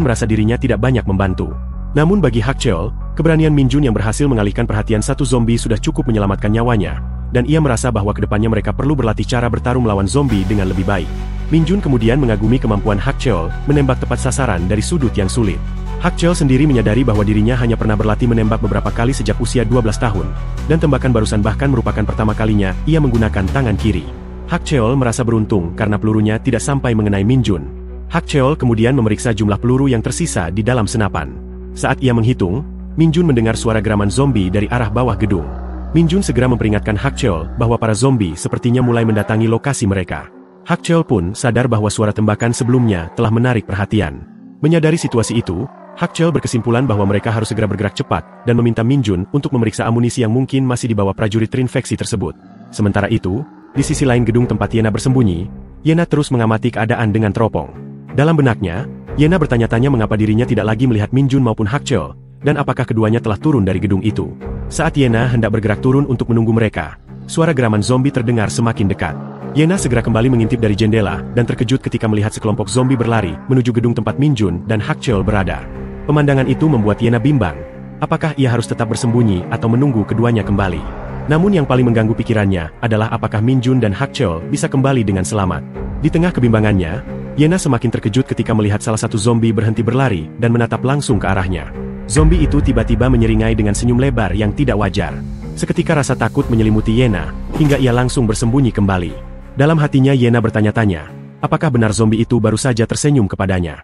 merasa dirinya tidak banyak membantu. Namun bagi Hak Cheol, keberanian Min Jun yang berhasil mengalihkan perhatian satu zombie sudah cukup menyelamatkan nyawanya, dan ia merasa bahwa kedepannya mereka perlu berlatih cara bertarung melawan zombie dengan lebih baik. Min Jun kemudian mengagumi kemampuan Hak Cheol menembak tepat sasaran dari sudut yang sulit. Hak Cheol sendiri menyadari bahwa dirinya hanya pernah berlatih menembak beberapa kali sejak usia 12 tahun, dan tembakan barusan bahkan merupakan pertama kalinya ia menggunakan tangan kiri. Hak Cheol merasa beruntung karena pelurunya tidak sampai mengenai Min Jun. Hak Cheol kemudian memeriksa jumlah peluru yang tersisa di dalam senapan. Saat ia menghitung, Min Jun mendengar suara geraman zombie dari arah bawah gedung. Min Jun segera memperingatkan Hak Cheol bahwa para zombie sepertinya mulai mendatangi lokasi mereka. Hak Cheol pun sadar bahwa suara tembakan sebelumnya telah menarik perhatian. Menyadari situasi itu, Hak Cheol berkesimpulan bahwa mereka harus segera bergerak cepat dan meminta Min Jun untuk memeriksa amunisi yang mungkin masih dibawa prajurit terinfeksi tersebut. Sementara itu, di sisi lain gedung tempat Yena bersembunyi, Yena terus mengamati keadaan dengan teropong. Dalam benaknya, Yena bertanya-tanya mengapa dirinya tidak lagi melihat Min Jun maupun Hak Cheol, dan apakah keduanya telah turun dari gedung itu. Saat Yena hendak bergerak turun untuk menunggu mereka, suara geraman zombie terdengar semakin dekat. Yena segera kembali mengintip dari jendela dan terkejut ketika melihat sekelompok zombie berlari menuju gedung tempat Min Jun dan Hak Cheol berada. Pemandangan itu membuat Yena bimbang. Apakah ia harus tetap bersembunyi atau menunggu keduanya kembali? Namun yang paling mengganggu pikirannya adalah apakah Min Jun dan Hak Cheol bisa kembali dengan selamat. Di tengah kebimbangannya, Yena semakin terkejut ketika melihat salah satu zombie berhenti berlari dan menatap langsung ke arahnya. Zombie itu tiba-tiba menyeringai dengan senyum lebar yang tidak wajar. Seketika rasa takut menyelimuti Yena, hingga ia langsung bersembunyi kembali. Dalam hatinya Yena bertanya-tanya, apakah benar zombie itu baru saja tersenyum kepadanya.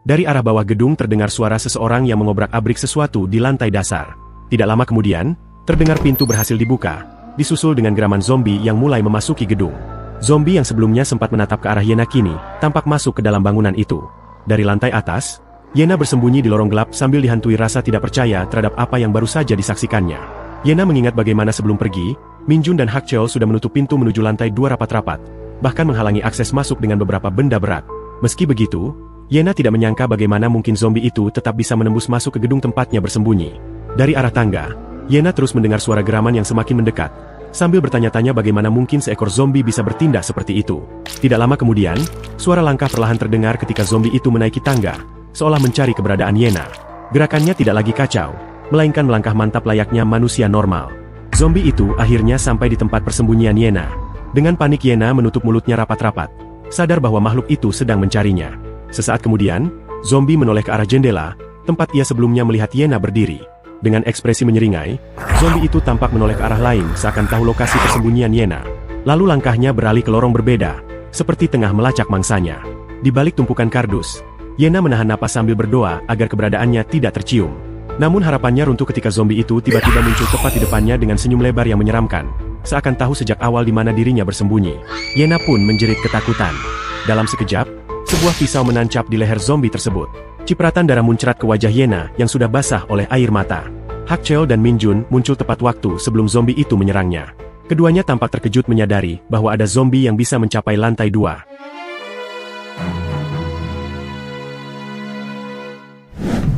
Dari arah bawah gedung terdengar suara seseorang yang mengobrak-abrik sesuatu di lantai dasar. Tidak lama kemudian, terdengar pintu berhasil dibuka, disusul dengan geraman zombie yang mulai memasuki gedung. Zombie yang sebelumnya sempat menatap ke arah Yena kini, tampak masuk ke dalam bangunan itu. Dari lantai atas, Yena bersembunyi di lorong gelap sambil dihantui rasa tidak percaya terhadap apa yang baru saja disaksikannya. Yena mengingat bagaimana sebelum pergi, Min Jun dan Hak Cheol sudah menutup pintu menuju lantai 2 rapat-rapat, bahkan menghalangi akses masuk dengan beberapa benda berat. Meski begitu, Yena tidak menyangka bagaimana mungkin zombie itu tetap bisa menembus masuk ke gedung tempatnya bersembunyi. Dari arah tangga, Yena terus mendengar suara geraman yang semakin mendekat, sambil bertanya-tanya bagaimana mungkin seekor zombie bisa bertindak seperti itu. Tidak lama kemudian, suara langkah perlahan terdengar ketika zombie itu menaiki tangga, seolah mencari keberadaan Yena. Gerakannya tidak lagi kacau, melainkan melangkah mantap layaknya manusia normal. Zombie itu akhirnya sampai di tempat persembunyian Yena. Dengan panik Yena menutup mulutnya rapat-rapat, sadar bahwa makhluk itu sedang mencarinya. Sesaat kemudian, zombie menoleh ke arah jendela, tempat ia sebelumnya melihat Yena berdiri. Dengan ekspresi menyeringai, zombie itu tampak menoleh ke arah lain seakan tahu lokasi persembunyian Yena. Lalu langkahnya beralih ke lorong berbeda, seperti tengah melacak mangsanya. Di balik tumpukan kardus, Yena menahan napas sambil berdoa agar keberadaannya tidak tercium. Namun harapannya runtuh ketika zombie itu tiba-tiba muncul tepat di depannya dengan senyum lebar yang menyeramkan, seakan tahu sejak awal di mana dirinya bersembunyi. Yena pun menjerit ketakutan. Dalam sekejap, sebuah pisau menancap di leher zombie tersebut. Cipratan darah muncrat ke wajah Yena yang sudah basah oleh air mata. Hak Cheol dan Min Jun muncul tepat waktu sebelum zombie itu menyerangnya. Keduanya tampak terkejut menyadari bahwa ada zombie yang bisa mencapai lantai 2.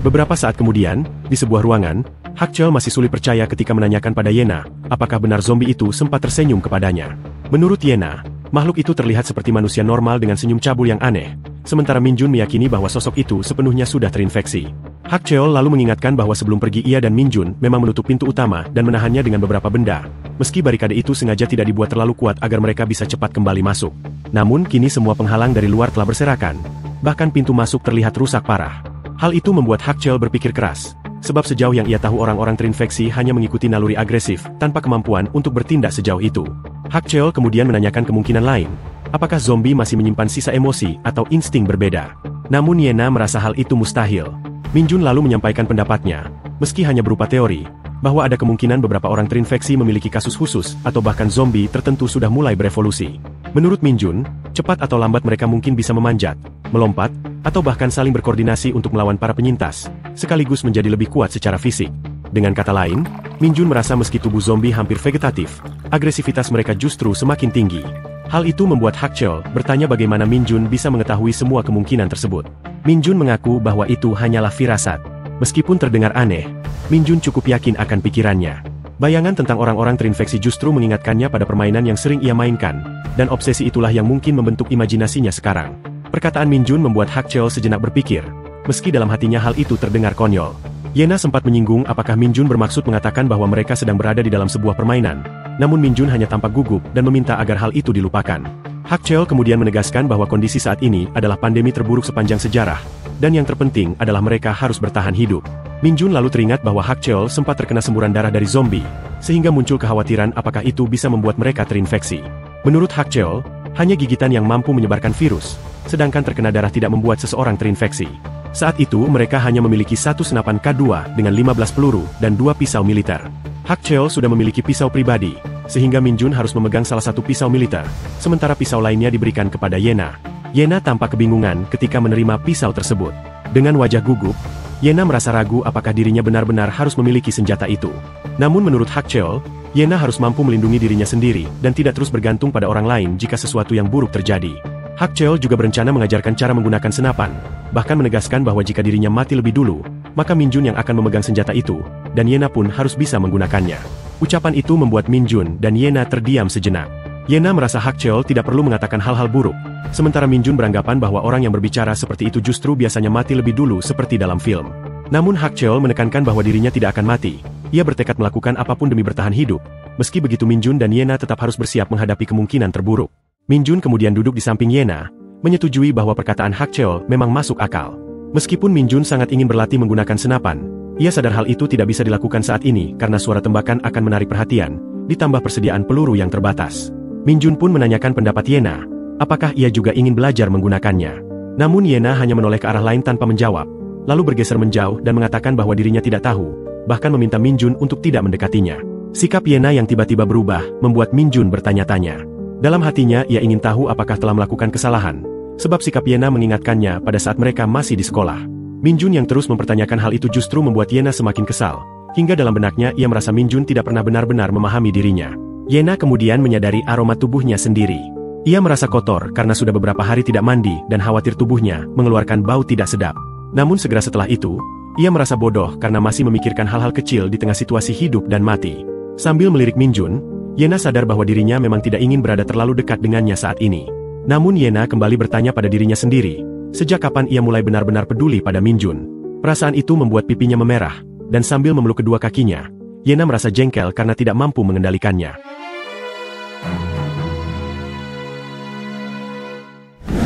Beberapa saat kemudian, di sebuah ruangan, Hak Cheol masih sulit percaya ketika menanyakan pada Yena, apakah benar zombie itu sempat tersenyum kepadanya. Menurut Yena, makhluk itu terlihat seperti manusia normal dengan senyum cabul yang aneh, sementara Min Jun meyakini bahwa sosok itu sepenuhnya sudah terinfeksi. Hak Cheol lalu mengingatkan bahwa sebelum pergi ia dan Min Jun memang menutup pintu utama dan menahannya dengan beberapa benda, meski barikade itu sengaja tidak dibuat terlalu kuat agar mereka bisa cepat kembali masuk. Namun kini semua penghalang dari luar telah berserakan, bahkan pintu masuk terlihat rusak parah. Hal itu membuat Hak Cheol berpikir keras, sebab sejauh yang ia tahu orang-orang terinfeksi hanya mengikuti naluri agresif tanpa kemampuan untuk bertindak sejauh itu. Hak Cheol kemudian menanyakan kemungkinan lain, apakah zombie masih menyimpan sisa emosi atau insting berbeda. Namun Yena merasa hal itu mustahil. Min Jun lalu menyampaikan pendapatnya, meski hanya berupa teori, bahwa ada kemungkinan beberapa orang terinfeksi memiliki kasus khusus atau bahkan zombie tertentu sudah mulai berevolusi. Menurut Min Jun, cepat atau lambat mereka mungkin bisa memanjat, melompat, atau bahkan saling berkoordinasi untuk melawan para penyintas, sekaligus menjadi lebih kuat secara fisik. Dengan kata lain, Min Jun merasa meski tubuh zombie hampir vegetatif, agresivitas mereka justru semakin tinggi. Hal itu membuat Hak Cheol bertanya bagaimana Min Jun bisa mengetahui semua kemungkinan tersebut. Min Jun mengaku bahwa itu hanyalah firasat. Meskipun terdengar aneh, Min Jun cukup yakin akan pikirannya. Bayangan tentang orang-orang terinfeksi justru mengingatkannya pada permainan yang sering ia mainkan, dan obsesi itulah yang mungkin membentuk imajinasinya sekarang. Perkataan Min Jun membuat Hak Cheol sejenak berpikir, meski dalam hatinya hal itu terdengar konyol. Yena sempat menyinggung apakah Min Jun bermaksud mengatakan bahwa mereka sedang berada di dalam sebuah permainan, namun Min Jun hanya tampak gugup dan meminta agar hal itu dilupakan. Hak Cheol kemudian menegaskan bahwa kondisi saat ini adalah pandemi terburuk sepanjang sejarah, dan yang terpenting adalah mereka harus bertahan hidup. Min Jun lalu teringat bahwa Hak Cheol sempat terkena semburan darah dari zombie, sehingga muncul kekhawatiran apakah itu bisa membuat mereka terinfeksi. Menurut Hak Cheol, hanya gigitan yang mampu menyebarkan virus, sedangkan terkena darah tidak membuat seseorang terinfeksi. Saat itu mereka hanya memiliki satu senapan K2 dengan 15 peluru dan 2 pisau militer. Hak Cheol sudah memiliki pisau pribadi, sehingga Min Jun harus memegang salah satu pisau militer, sementara pisau lainnya diberikan kepada Yena. Yena tampak kebingungan ketika menerima pisau tersebut. Dengan wajah gugup, Yena merasa ragu apakah dirinya benar-benar harus memiliki senjata itu. Namun menurut Hak Cheol, Yena harus mampu melindungi dirinya sendiri dan tidak terus bergantung pada orang lain jika sesuatu yang buruk terjadi. Hak Cheol juga berencana mengajarkan cara menggunakan senapan, bahkan menegaskan bahwa jika dirinya mati lebih dulu, maka Min Jun yang akan memegang senjata itu, dan Yena pun harus bisa menggunakannya. Ucapan itu membuat Min Jun dan Yena terdiam sejenak. Yena merasa Hak Cheol tidak perlu mengatakan hal-hal buruk, sementara Min Jun beranggapan bahwa orang yang berbicara seperti itu justru biasanya mati lebih dulu seperti dalam film. Namun Hak Cheol menekankan bahwa dirinya tidak akan mati. Ia bertekad melakukan apapun demi bertahan hidup. Meski begitu Min Jun dan Yena tetap harus bersiap menghadapi kemungkinan terburuk. Min Jun kemudian duduk di samping Yena, menyetujui bahwa perkataan Hak Cheol memang masuk akal. Meskipun Min Jun sangat ingin berlatih menggunakan senapan, ia sadar hal itu tidak bisa dilakukan saat ini karena suara tembakan akan menarik perhatian, ditambah persediaan peluru yang terbatas. Min Jun pun menanyakan pendapat Yena, apakah ia juga ingin belajar menggunakannya. Namun Yena hanya menoleh ke arah lain tanpa menjawab, lalu bergeser menjauh dan mengatakan bahwa dirinya tidak tahu, bahkan meminta Min Jun untuk tidak mendekatinya. Sikap Yena yang tiba-tiba berubah, membuat Min Jun bertanya-tanya. Dalam hatinya ia ingin tahu apakah telah melakukan kesalahan, sebab sikap Yena mengingatkannya pada saat mereka masih di sekolah. Min Jun yang terus mempertanyakan hal itu justru membuat Yena semakin kesal, hingga dalam benaknya ia merasa Min Jun tidak pernah benar-benar memahami dirinya. Yena kemudian menyadari aroma tubuhnya sendiri. Ia merasa kotor karena sudah beberapa hari tidak mandi dan khawatir tubuhnya mengeluarkan bau tidak sedap. Namun segera setelah itu, ia merasa bodoh karena masih memikirkan hal-hal kecil di tengah situasi hidup dan mati. Sambil melirik Min Jun, Yena sadar bahwa dirinya memang tidak ingin berada terlalu dekat dengannya saat ini. Namun Yena kembali bertanya pada dirinya sendiri, sejak kapan ia mulai benar-benar peduli pada Min Jun. Perasaan itu membuat pipinya memerah, dan sambil memeluk kedua kakinya, Yena merasa jengkel karena tidak mampu mengendalikannya.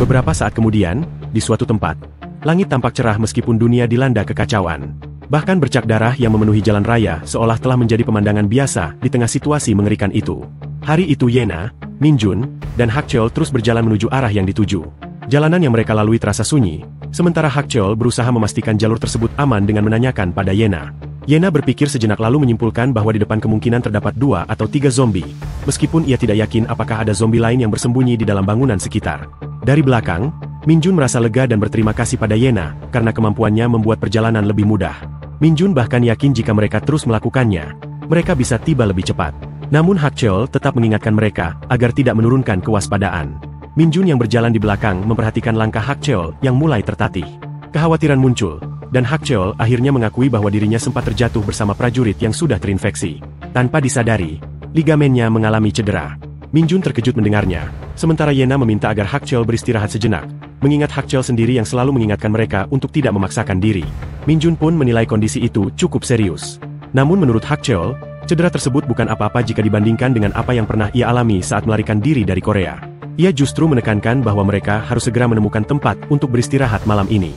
Beberapa saat kemudian, di suatu tempat, langit tampak cerah meskipun dunia dilanda kekacauan. Bahkan bercak darah yang memenuhi jalan raya seolah telah menjadi pemandangan biasa di tengah situasi mengerikan itu. Hari itu Yena, Min Jun, dan Hak Cheol terus berjalan menuju arah yang dituju. Jalanan yang mereka lalui terasa sunyi, sementara Hak Cheol berusaha memastikan jalur tersebut aman dengan menanyakan pada Yena. Yena berpikir sejenak lalu menyimpulkan bahwa di depan kemungkinan terdapat 2 atau 3 zombie, meskipun ia tidak yakin apakah ada zombie lain yang bersembunyi di dalam bangunan sekitar. Dari belakang, Min Jun merasa lega dan berterima kasih pada Yena karena kemampuannya membuat perjalanan lebih mudah. Min Jun bahkan yakin jika mereka terus melakukannya, mereka bisa tiba lebih cepat. Namun Hak Cheol tetap mengingatkan mereka agar tidak menurunkan kewaspadaan. Min Jun yang berjalan di belakang memperhatikan langkah Hak Cheol yang mulai tertatih. Kekhawatiran muncul, dan Hak Cheol akhirnya mengakui bahwa dirinya sempat terjatuh bersama prajurit yang sudah terinfeksi. Tanpa disadari, ligamennya mengalami cedera. Min Jun terkejut mendengarnya, sementara Yena meminta agar Hak Cheol beristirahat sejenak, mengingat Hak Cheol sendiri yang selalu mengingatkan mereka untuk tidak memaksakan diri. Min Jun pun menilai kondisi itu cukup serius. Namun menurut Hak Cheol, cedera tersebut bukan apa-apa jika dibandingkan dengan apa yang pernah ia alami saat melarikan diri dari Korea. Ia justru menekankan bahwa mereka harus segera menemukan tempat untuk beristirahat malam ini.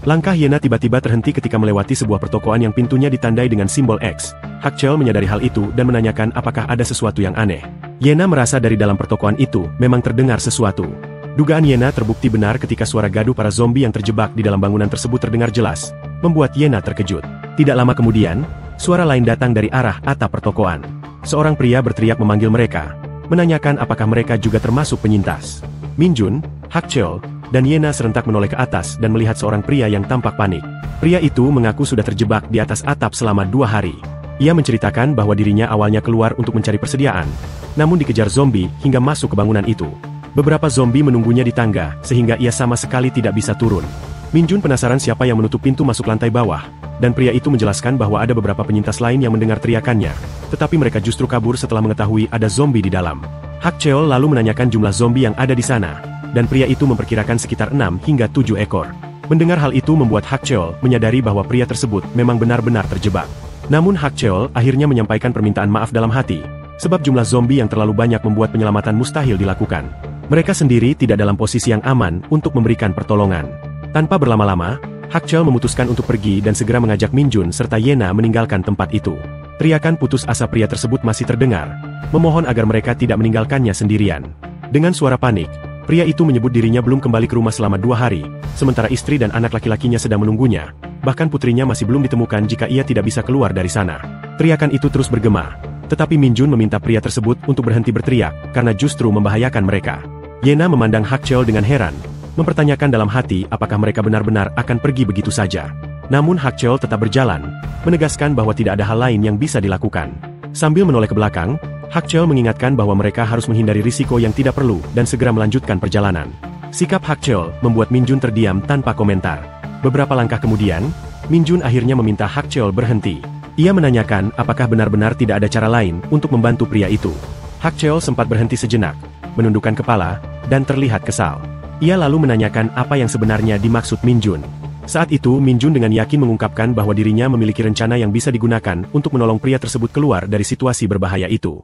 Langkah Yena tiba-tiba terhenti ketika melewati sebuah pertokoan yang pintunya ditandai dengan simbol X. Hak Cheol menyadari hal itu dan menanyakan apakah ada sesuatu yang aneh. Yena merasa dari dalam pertokoan itu memang terdengar sesuatu. Dugaan Yena terbukti benar ketika suara gaduh para zombie yang terjebak di dalam bangunan tersebut terdengar jelas, membuat Yena terkejut. Tidak lama kemudian, suara lain datang dari arah atap pertokoan. Seorang pria berteriak memanggil mereka, menanyakan apakah mereka juga termasuk penyintas. Min Jun, Hak Cheol, dan Yena serentak menoleh ke atas dan melihat seorang pria yang tampak panik. Pria itu mengaku sudah terjebak di atas atap selama 2 hari. Ia menceritakan bahwa dirinya awalnya keluar untuk mencari persediaan, namun dikejar zombie hingga masuk ke bangunan itu. Beberapa zombie menunggunya di tangga, sehingga ia sama sekali tidak bisa turun. Min Jun penasaran siapa yang menutup pintu masuk lantai bawah, dan pria itu menjelaskan bahwa ada beberapa penyintas lain yang mendengar teriakannya, tetapi mereka justru kabur setelah mengetahui ada zombie di dalam. Hak Cheol lalu menanyakan jumlah zombie yang ada di sana, dan pria itu memperkirakan sekitar 6 hingga 7 ekor. Mendengar hal itu membuat Hak Cheol menyadari bahwa pria tersebut memang benar-benar terjebak. Namun Hak Cheol akhirnya menyampaikan permintaan maaf dalam hati, sebab jumlah zombie yang terlalu banyak membuat penyelamatan mustahil dilakukan. Mereka sendiri tidak dalam posisi yang aman untuk memberikan pertolongan. Tanpa berlama-lama, Hak Cheol memutuskan untuk pergi dan segera mengajak Min Jun serta Yena meninggalkan tempat itu. Teriakan putus asa pria tersebut masih terdengar, memohon agar mereka tidak meninggalkannya sendirian. Dengan suara panik, pria itu menyebut dirinya belum kembali ke rumah selama 2 hari, sementara istri dan anak laki-lakinya sedang menunggunya. Bahkan putrinya masih belum ditemukan jika ia tidak bisa keluar dari sana. Teriakan itu terus bergema, tetapi Min Jun meminta pria tersebut untuk berhenti berteriak karena justru membahayakan mereka. Yena memandang Hak Cheol dengan heran, mempertanyakan dalam hati apakah mereka benar-benar akan pergi begitu saja. Namun Hak Cheol tetap berjalan, menegaskan bahwa tidak ada hal lain yang bisa dilakukan. Sambil menoleh ke belakang, Hak Cheol mengingatkan bahwa mereka harus menghindari risiko yang tidak perlu dan segera melanjutkan perjalanan. Sikap Hak Cheol membuat Min Jun terdiam tanpa komentar. Beberapa langkah kemudian, Min Jun akhirnya meminta Hak Cheol berhenti. Ia menanyakan apakah benar-benar tidak ada cara lain untuk membantu pria itu. Hak Cheol sempat berhenti sejenak, menundukkan kepala, dan terlihat kesal. Ia lalu menanyakan apa yang sebenarnya dimaksud Min Jun. Saat itu Min Jun dengan yakin mengungkapkan bahwa dirinya memiliki rencana yang bisa digunakan untuk menolong pria tersebut keluar dari situasi berbahaya itu.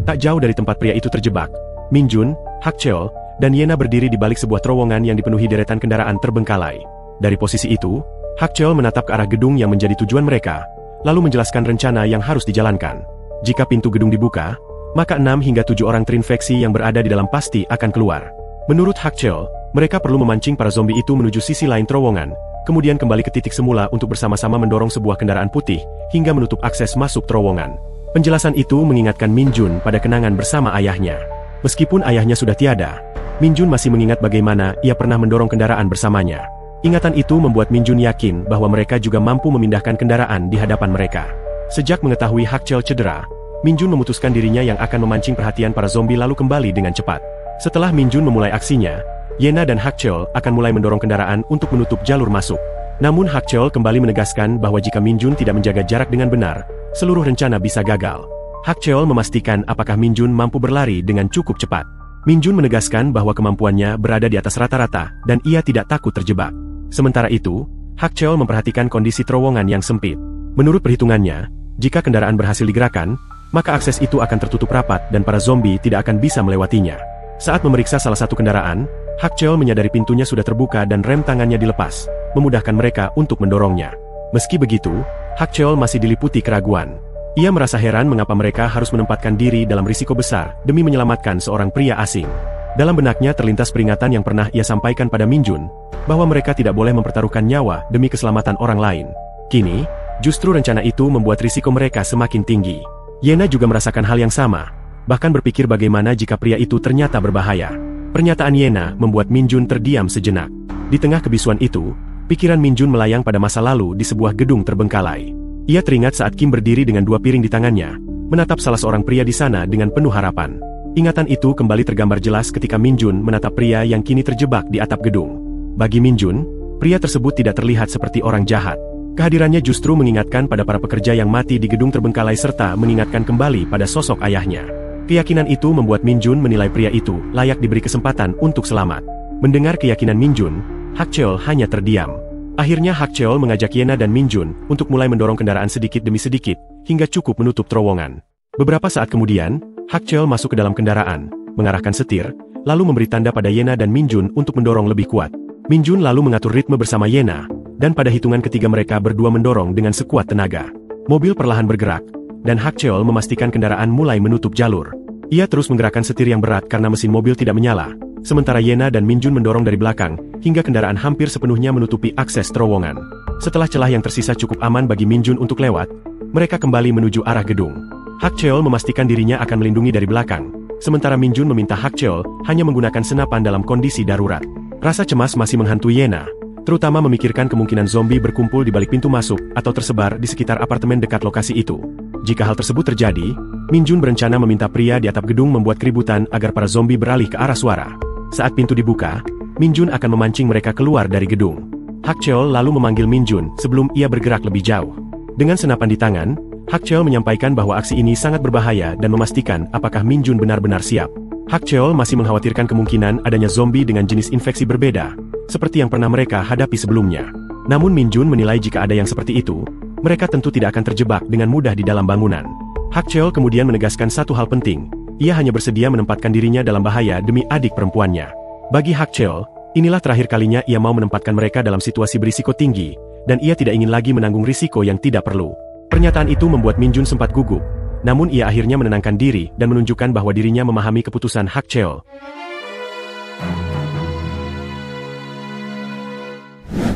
Tak jauh dari tempat pria itu terjebak, Min Jun, Hak Cheol, dan Yena berdiri di balik sebuah terowongan yang dipenuhi deretan kendaraan terbengkalai. Dari posisi itu, Hak Cheol menatap ke arah gedung yang menjadi tujuan mereka, lalu menjelaskan rencana yang harus dijalankan. Jika pintu gedung dibuka, maka 6 hingga 7 orang terinfeksi yang berada di dalam pasti akan keluar. Menurut Hak Cheol, mereka perlu memancing para zombie itu menuju sisi lain terowongan, kemudian kembali ke titik semula untuk bersama-sama mendorong sebuah kendaraan putih, hingga menutup akses masuk terowongan. Penjelasan itu mengingatkan Min Jun pada kenangan bersama ayahnya. Meskipun ayahnya sudah tiada, Min Jun masih mengingat bagaimana ia pernah mendorong kendaraan bersamanya. Ingatan itu membuat Min Jun yakin bahwa mereka juga mampu memindahkan kendaraan di hadapan mereka. Sejak mengetahui Hak Cheol cedera, Min Jun memutuskan dirinya yang akan memancing perhatian para zombie lalu kembali dengan cepat. Setelah Min Jun memulai aksinya, Yena dan Hak Cheol akan mulai mendorong kendaraan untuk menutup jalur masuk. Namun Hak Cheol kembali menegaskan bahwa jika Min Jun tidak menjaga jarak dengan benar, seluruh rencana bisa gagal. Hak Cheol memastikan apakah Min Jun mampu berlari dengan cukup cepat. Min Jun menegaskan bahwa kemampuannya berada di atas rata-rata dan ia tidak takut terjebak. Sementara itu, Hak Cheol memperhatikan kondisi terowongan yang sempit. Menurut perhitungannya, jika kendaraan berhasil digerakkan, maka akses itu akan tertutup rapat dan para zombie tidak akan bisa melewatinya. Saat memeriksa salah satu kendaraan, Hak Cheol menyadari pintunya sudah terbuka dan rem tangannya dilepas, memudahkan mereka untuk mendorongnya. Meski begitu, Hak Cheol masih diliputi keraguan. Ia merasa heran mengapa mereka harus menempatkan diri dalam risiko besar demi menyelamatkan seorang pria asing. Dalam benaknya terlintas peringatan yang pernah ia sampaikan pada Min Jun, bahwa mereka tidak boleh mempertaruhkan nyawa demi keselamatan orang lain. Kini, justru rencana itu membuat risiko mereka semakin tinggi. Yena juga merasakan hal yang sama, bahkan berpikir bagaimana jika pria itu ternyata berbahaya. Pernyataan Yena membuat Min Jun terdiam sejenak. Di tengah kebisuan itu, pikiran Min Jun melayang pada masa lalu di sebuah gedung terbengkalai. Ia teringat saat Kim berdiri dengan 2 piring di tangannya, menatap salah seorang pria di sana dengan penuh harapan. Ingatan itu kembali tergambar jelas ketika Min Jun menatap pria yang kini terjebak di atap gedung. Bagi Min Jun, pria tersebut tidak terlihat seperti orang jahat. Kehadirannya justru mengingatkan pada para pekerja yang mati di gedung terbengkalai serta mengingatkan kembali pada sosok ayahnya. Keyakinan itu membuat Min Jun menilai pria itu layak diberi kesempatan untuk selamat. Mendengar keyakinan Min Jun, Hak Cheol hanya terdiam. Akhirnya Hak Cheol mengajak Yena dan Min Jun untuk mulai mendorong kendaraan sedikit demi sedikit, hingga cukup menutup terowongan. Beberapa saat kemudian, Hak Cheol masuk ke dalam kendaraan, mengarahkan setir, lalu memberi tanda pada Yena dan Min Jun untuk mendorong lebih kuat. Min Jun lalu mengatur ritme bersama Yena, dan pada hitungan ketiga mereka berdua mendorong dengan sekuat tenaga. Mobil perlahan bergerak, dan Hak Cheol memastikan kendaraan mulai menutup jalur. Ia terus menggerakkan setir yang berat karena mesin mobil tidak menyala, sementara Yena dan Min Jun mendorong dari belakang, hingga kendaraan hampir sepenuhnya menutupi akses terowongan. Setelah celah yang tersisa cukup aman bagi Min Jun untuk lewat, mereka kembali menuju arah gedung. Hak Cheol memastikan dirinya akan melindungi dari belakang, sementara Min Jun meminta Hak Cheol hanya menggunakan senapan dalam kondisi darurat. Rasa cemas masih menghantui Yena, terutama memikirkan kemungkinan zombie berkumpul di balik pintu masuk atau tersebar di sekitar apartemen dekat lokasi itu. Jika hal tersebut terjadi, Min Jun berencana meminta pria di atap gedung membuat keributan agar para zombie beralih ke arah suara. Saat pintu dibuka, Min Jun akan memancing mereka keluar dari gedung. Hak Cheol lalu memanggil Min Jun sebelum ia bergerak lebih jauh. Dengan senapan di tangan, Hak Cheol menyampaikan bahwa aksi ini sangat berbahaya dan memastikan apakah Min Jun benar-benar siap. Hak Cheol masih mengkhawatirkan kemungkinan adanya zombie dengan jenis infeksi berbeda, seperti yang pernah mereka hadapi sebelumnya. Namun Min Jun menilai jika ada yang seperti itu, mereka tentu tidak akan terjebak dengan mudah di dalam bangunan. Hak Cheol kemudian menegaskan satu hal penting, ia hanya bersedia menempatkan dirinya dalam bahaya demi adik perempuannya. Bagi Hak Cheol, inilah terakhir kalinya ia mau menempatkan mereka dalam situasi berisiko tinggi, dan ia tidak ingin lagi menanggung risiko yang tidak perlu. Pernyataan itu membuat Min Jun sempat gugup, namun ia akhirnya menenangkan diri dan menunjukkan bahwa dirinya memahami keputusan Hak Cheol.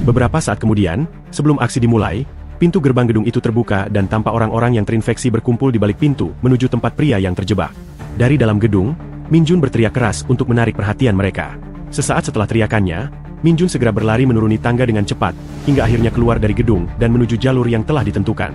Beberapa saat kemudian, sebelum aksi dimulai, pintu gerbang gedung itu terbuka dan tampak orang-orang yang terinfeksi berkumpul di balik pintu menuju tempat pria yang terjebak. Dari dalam gedung, Min Jun berteriak keras untuk menarik perhatian mereka. Sesaat setelah teriakannya, Min Jun segera berlari menuruni tangga dengan cepat, hingga akhirnya keluar dari gedung dan menuju jalur yang telah ditentukan.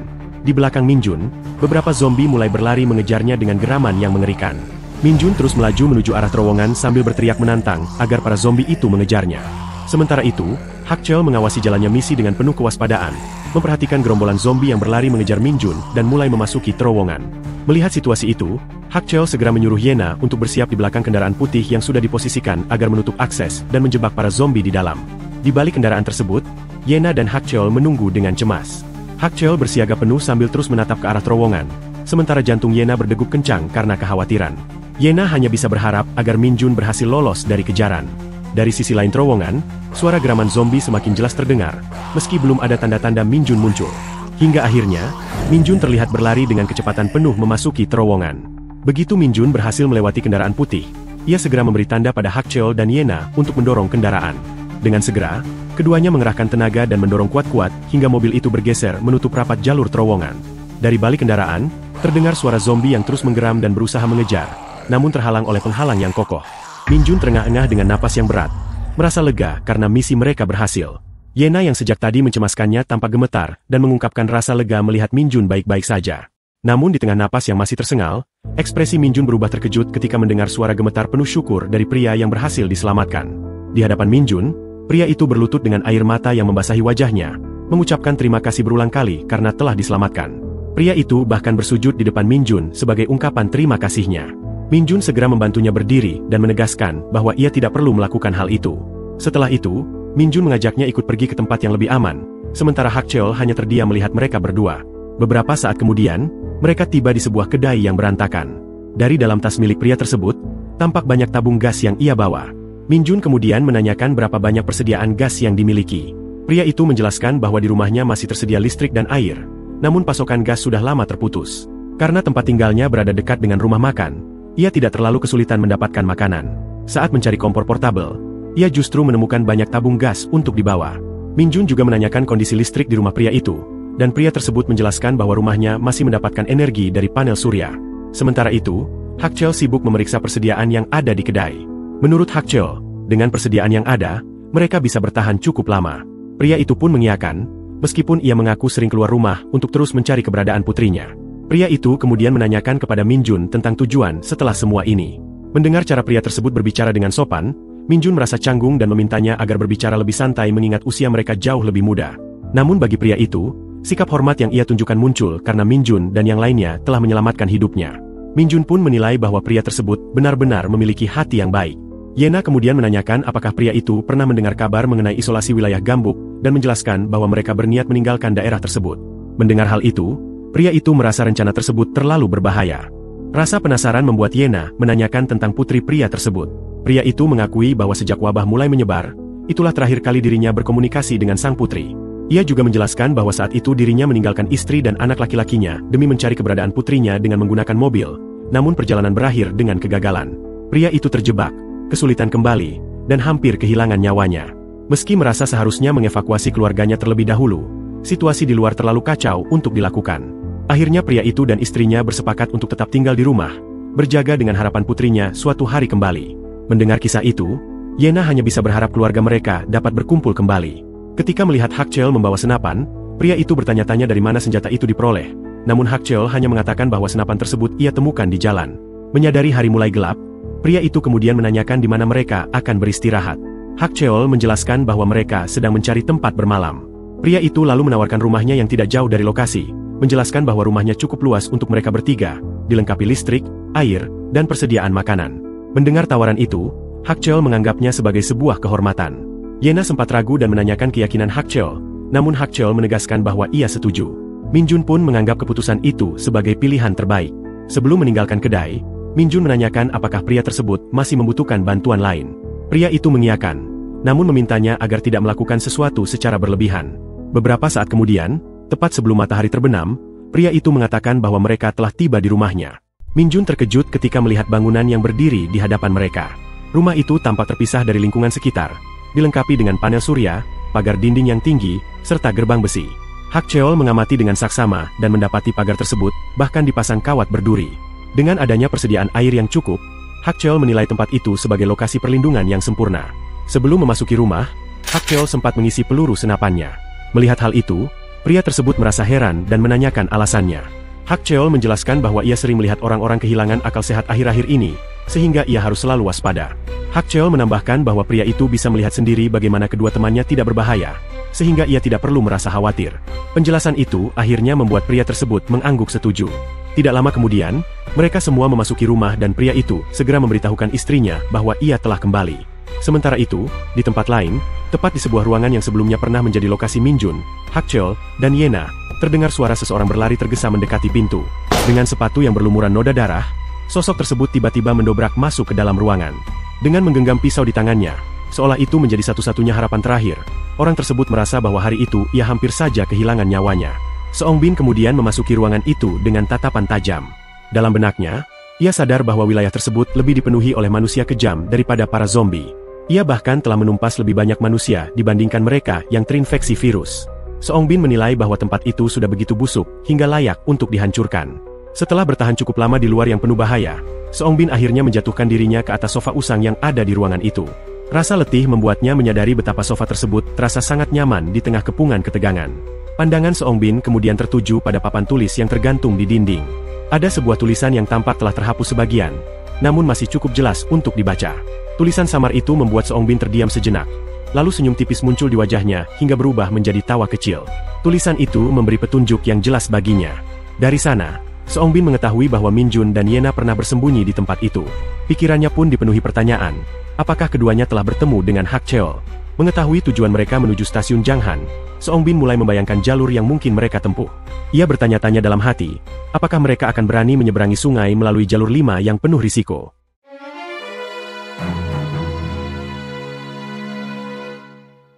Di belakang Min Jun, beberapa zombie mulai berlari mengejarnya dengan geraman yang mengerikan. Min Jun terus melaju menuju arah terowongan sambil berteriak menantang agar para zombie itu mengejarnya. Sementara itu, Hak Cheol mengawasi jalannya misi dengan penuh kewaspadaan, memperhatikan gerombolan zombie yang berlari mengejar Min Jun dan mulai memasuki terowongan. Melihat situasi itu, Hak Cheol segera menyuruh Yena untuk bersiap di belakang kendaraan putih yang sudah diposisikan agar menutup akses dan menjebak para zombie di dalam. Di balik kendaraan tersebut, Yena dan Hak Cheol menunggu dengan cemas. Hak Cheol bersiaga penuh sambil terus menatap ke arah terowongan, sementara jantung Yena berdegup kencang karena kekhawatiran. Yena hanya bisa berharap agar Min Jun berhasil lolos dari kejaran. Dari sisi lain terowongan, suara geraman zombie semakin jelas terdengar, meski belum ada tanda-tanda Min Jun muncul. Hingga akhirnya, Min Jun terlihat berlari dengan kecepatan penuh memasuki terowongan. Begitu Min Jun berhasil melewati kendaraan putih, ia segera memberi tanda pada Hak Cheol dan Yena untuk mendorong kendaraan. Dengan segera, keduanya mengerahkan tenaga dan mendorong kuat-kuat hingga mobil itu bergeser menutup rapat jalur terowongan. Dari balik kendaraan, terdengar suara zombie yang terus menggeram dan berusaha mengejar, namun terhalang oleh penghalang yang kokoh. Min Jun terengah-engah dengan napas yang berat, merasa lega karena misi mereka berhasil. Yena yang sejak tadi mencemaskannya tampak gemetar dan mengungkapkan rasa lega melihat Min Jun baik-baik saja. Namun di tengah napas yang masih tersengal, ekspresi Min Jun berubah terkejut ketika mendengar suara gemetar penuh syukur dari pria yang berhasil diselamatkan. Di hadapan Min Jun, pria itu berlutut dengan air mata yang membasahi wajahnya, mengucapkan terima kasih berulang kali karena telah diselamatkan. Pria itu bahkan bersujud di depan Min Jun sebagai ungkapan terima kasihnya. Min Jun segera membantunya berdiri dan menegaskan bahwa ia tidak perlu melakukan hal itu. Setelah itu, Min Jun mengajaknya ikut pergi ke tempat yang lebih aman, sementara Hak Cheol hanya terdiam melihat mereka berdua. Beberapa saat kemudian, mereka tiba di sebuah kedai yang berantakan. Dari dalam tas milik pria tersebut, tampak banyak tabung gas yang ia bawa. Min Jun kemudian menanyakan berapa banyak persediaan gas yang dimiliki. Pria itu menjelaskan bahwa di rumahnya masih tersedia listrik dan air, namun pasokan gas sudah lama terputus. Karena tempat tinggalnya berada dekat dengan rumah makan, ia tidak terlalu kesulitan mendapatkan makanan. Saat mencari kompor portabel, ia justru menemukan banyak tabung gas untuk dibawa. Min Jun juga menanyakan kondisi listrik di rumah pria itu, dan pria tersebut menjelaskan bahwa rumahnya masih mendapatkan energi dari panel surya. Sementara itu, Hak Cheol sibuk memeriksa persediaan yang ada di kedai. Menurut Hak Cheol, dengan persediaan yang ada, mereka bisa bertahan cukup lama. Pria itu pun mengiyakan, meskipun ia mengaku sering keluar rumah untuk terus mencari keberadaan putrinya. Pria itu kemudian menanyakan kepada Min Jun tentang tujuan setelah semua ini. Mendengar cara pria tersebut berbicara dengan sopan, Min Jun merasa canggung dan memintanya agar berbicara lebih santai mengingat usia mereka jauh lebih muda. Namun bagi pria itu, sikap hormat yang ia tunjukkan muncul karena Min Jun dan yang lainnya telah menyelamatkan hidupnya. Min Jun pun menilai bahwa pria tersebut benar-benar memiliki hati yang baik. Yena kemudian menanyakan apakah pria itu pernah mendengar kabar mengenai isolasi wilayah Gambuk dan menjelaskan bahwa mereka berniat meninggalkan daerah tersebut. Mendengar hal itu, pria itu merasa rencana tersebut terlalu berbahaya. Rasa penasaran membuat Yena menanyakan tentang putri pria tersebut. Pria itu mengakui bahwa sejak wabah mulai menyebar, itulah terakhir kali dirinya berkomunikasi dengan sang putri. Ia juga menjelaskan bahwa saat itu dirinya meninggalkan istri dan anak laki-lakinya demi mencari keberadaan putrinya dengan menggunakan mobil, namun perjalanan berakhir dengan kegagalan. Pria itu terjebak, kesulitan kembali, dan hampir kehilangan nyawanya. Meski merasa seharusnya mengevakuasi keluarganya terlebih dahulu, situasi di luar terlalu kacau untuk dilakukan. Akhirnya pria itu dan istrinya bersepakat untuk tetap tinggal di rumah, berjaga dengan harapan putrinya suatu hari kembali. Mendengar kisah itu, Yena hanya bisa berharap keluarga mereka dapat berkumpul kembali. Ketika melihat Hak Cheol membawa senapan, pria itu bertanya-tanya dari mana senjata itu diperoleh. Namun Hak Cheol hanya mengatakan bahwa senapan tersebut ia temukan di jalan. Menyadari hari mulai gelap, pria itu kemudian menanyakan di mana mereka akan beristirahat. Hak Cheol menjelaskan bahwa mereka sedang mencari tempat bermalam. Pria itu lalu menawarkan rumahnya yang tidak jauh dari lokasi, menjelaskan bahwa rumahnya cukup luas untuk mereka bertiga, dilengkapi listrik, air, dan persediaan makanan. Mendengar tawaran itu, Hak Cheol menganggapnya sebagai sebuah kehormatan. Yena sempat ragu dan menanyakan keyakinan Hak Cheol, namun Hak Cheol menegaskan bahwa ia setuju. Min Jun pun menganggap keputusan itu sebagai pilihan terbaik. Sebelum meninggalkan kedai, Min Jun menanyakan apakah pria tersebut masih membutuhkan bantuan lain. Pria itu mengiyakan, namun memintanya agar tidak melakukan sesuatu secara berlebihan. Beberapa saat kemudian, tepat sebelum matahari terbenam, pria itu mengatakan bahwa mereka telah tiba di rumahnya. Min Jun terkejut ketika melihat bangunan yang berdiri di hadapan mereka. Rumah itu tampak terpisah dari lingkungan sekitar, dilengkapi dengan panel surya, pagar dinding yang tinggi, serta gerbang besi. Hak Cheol mengamati dengan saksama dan mendapati pagar tersebut bahkan dipasang kawat berduri. Dengan adanya persediaan air yang cukup, Hak Cheol menilai tempat itu sebagai lokasi perlindungan yang sempurna. Sebelum memasuki rumah, Hak Cheol sempat mengisi peluru senapannya. Melihat hal itu, pria tersebut merasa heran dan menanyakan alasannya. Hak Cheol menjelaskan bahwa ia sering melihat orang-orang kehilangan akal sehat akhir-akhir ini, sehingga ia harus selalu waspada. Hak Cheol menambahkan bahwa pria itu bisa melihat sendiri bagaimana kedua temannya tidak berbahaya, sehingga ia tidak perlu merasa khawatir. Penjelasan itu akhirnya membuat pria tersebut mengangguk setuju. Tidak lama kemudian, mereka semua memasuki rumah dan pria itu segera memberitahukan istrinya bahwa ia telah kembali. Sementara itu, di tempat lain, tepat di sebuah ruangan yang sebelumnya pernah menjadi lokasi Min Jun, Hak Cheol, dan Yena, terdengar suara seseorang berlari tergesa mendekati pintu. Dengan sepatu yang berlumuran noda darah, sosok tersebut tiba-tiba mendobrak masuk ke dalam ruangan. Dengan menggenggam pisau di tangannya, seolah itu menjadi satu-satunya harapan terakhir, orang tersebut merasa bahwa hari itu ia hampir saja kehilangan nyawanya. Seong Bin kemudian memasuki ruangan itu dengan tatapan tajam. Dalam benaknya, ia sadar bahwa wilayah tersebut lebih dipenuhi oleh manusia kejam daripada para zombie. Ia bahkan telah menumpas lebih banyak manusia dibandingkan mereka yang terinfeksi virus. Seong Bin menilai bahwa tempat itu sudah begitu busuk hingga layak untuk dihancurkan. Setelah bertahan cukup lama di luar yang penuh bahaya, Seong Bin akhirnya menjatuhkan dirinya ke atas sofa usang yang ada di ruangan itu. Rasa letih membuatnya menyadari betapa sofa tersebut terasa sangat nyaman di tengah kepungan ketegangan. Pandangan Seong Bin kemudian tertuju pada papan tulis yang tergantung di dinding. Ada sebuah tulisan yang tampak telah terhapus sebagian, namun masih cukup jelas untuk dibaca. Tulisan samar itu membuat Seong Bin terdiam sejenak. Lalu senyum tipis muncul di wajahnya hingga berubah menjadi tawa kecil. Tulisan itu memberi petunjuk yang jelas baginya. Dari sana, Seong Bin mengetahui bahwa Min Jun dan Yena pernah bersembunyi di tempat itu. Pikirannya pun dipenuhi pertanyaan, apakah keduanya telah bertemu dengan Hak Cheol? Mengetahui tujuan mereka menuju stasiun Janghan, Seong Bin mulai membayangkan jalur yang mungkin mereka tempuh. Ia bertanya-tanya dalam hati, apakah mereka akan berani menyeberangi sungai melalui jalur 5 yang penuh risiko.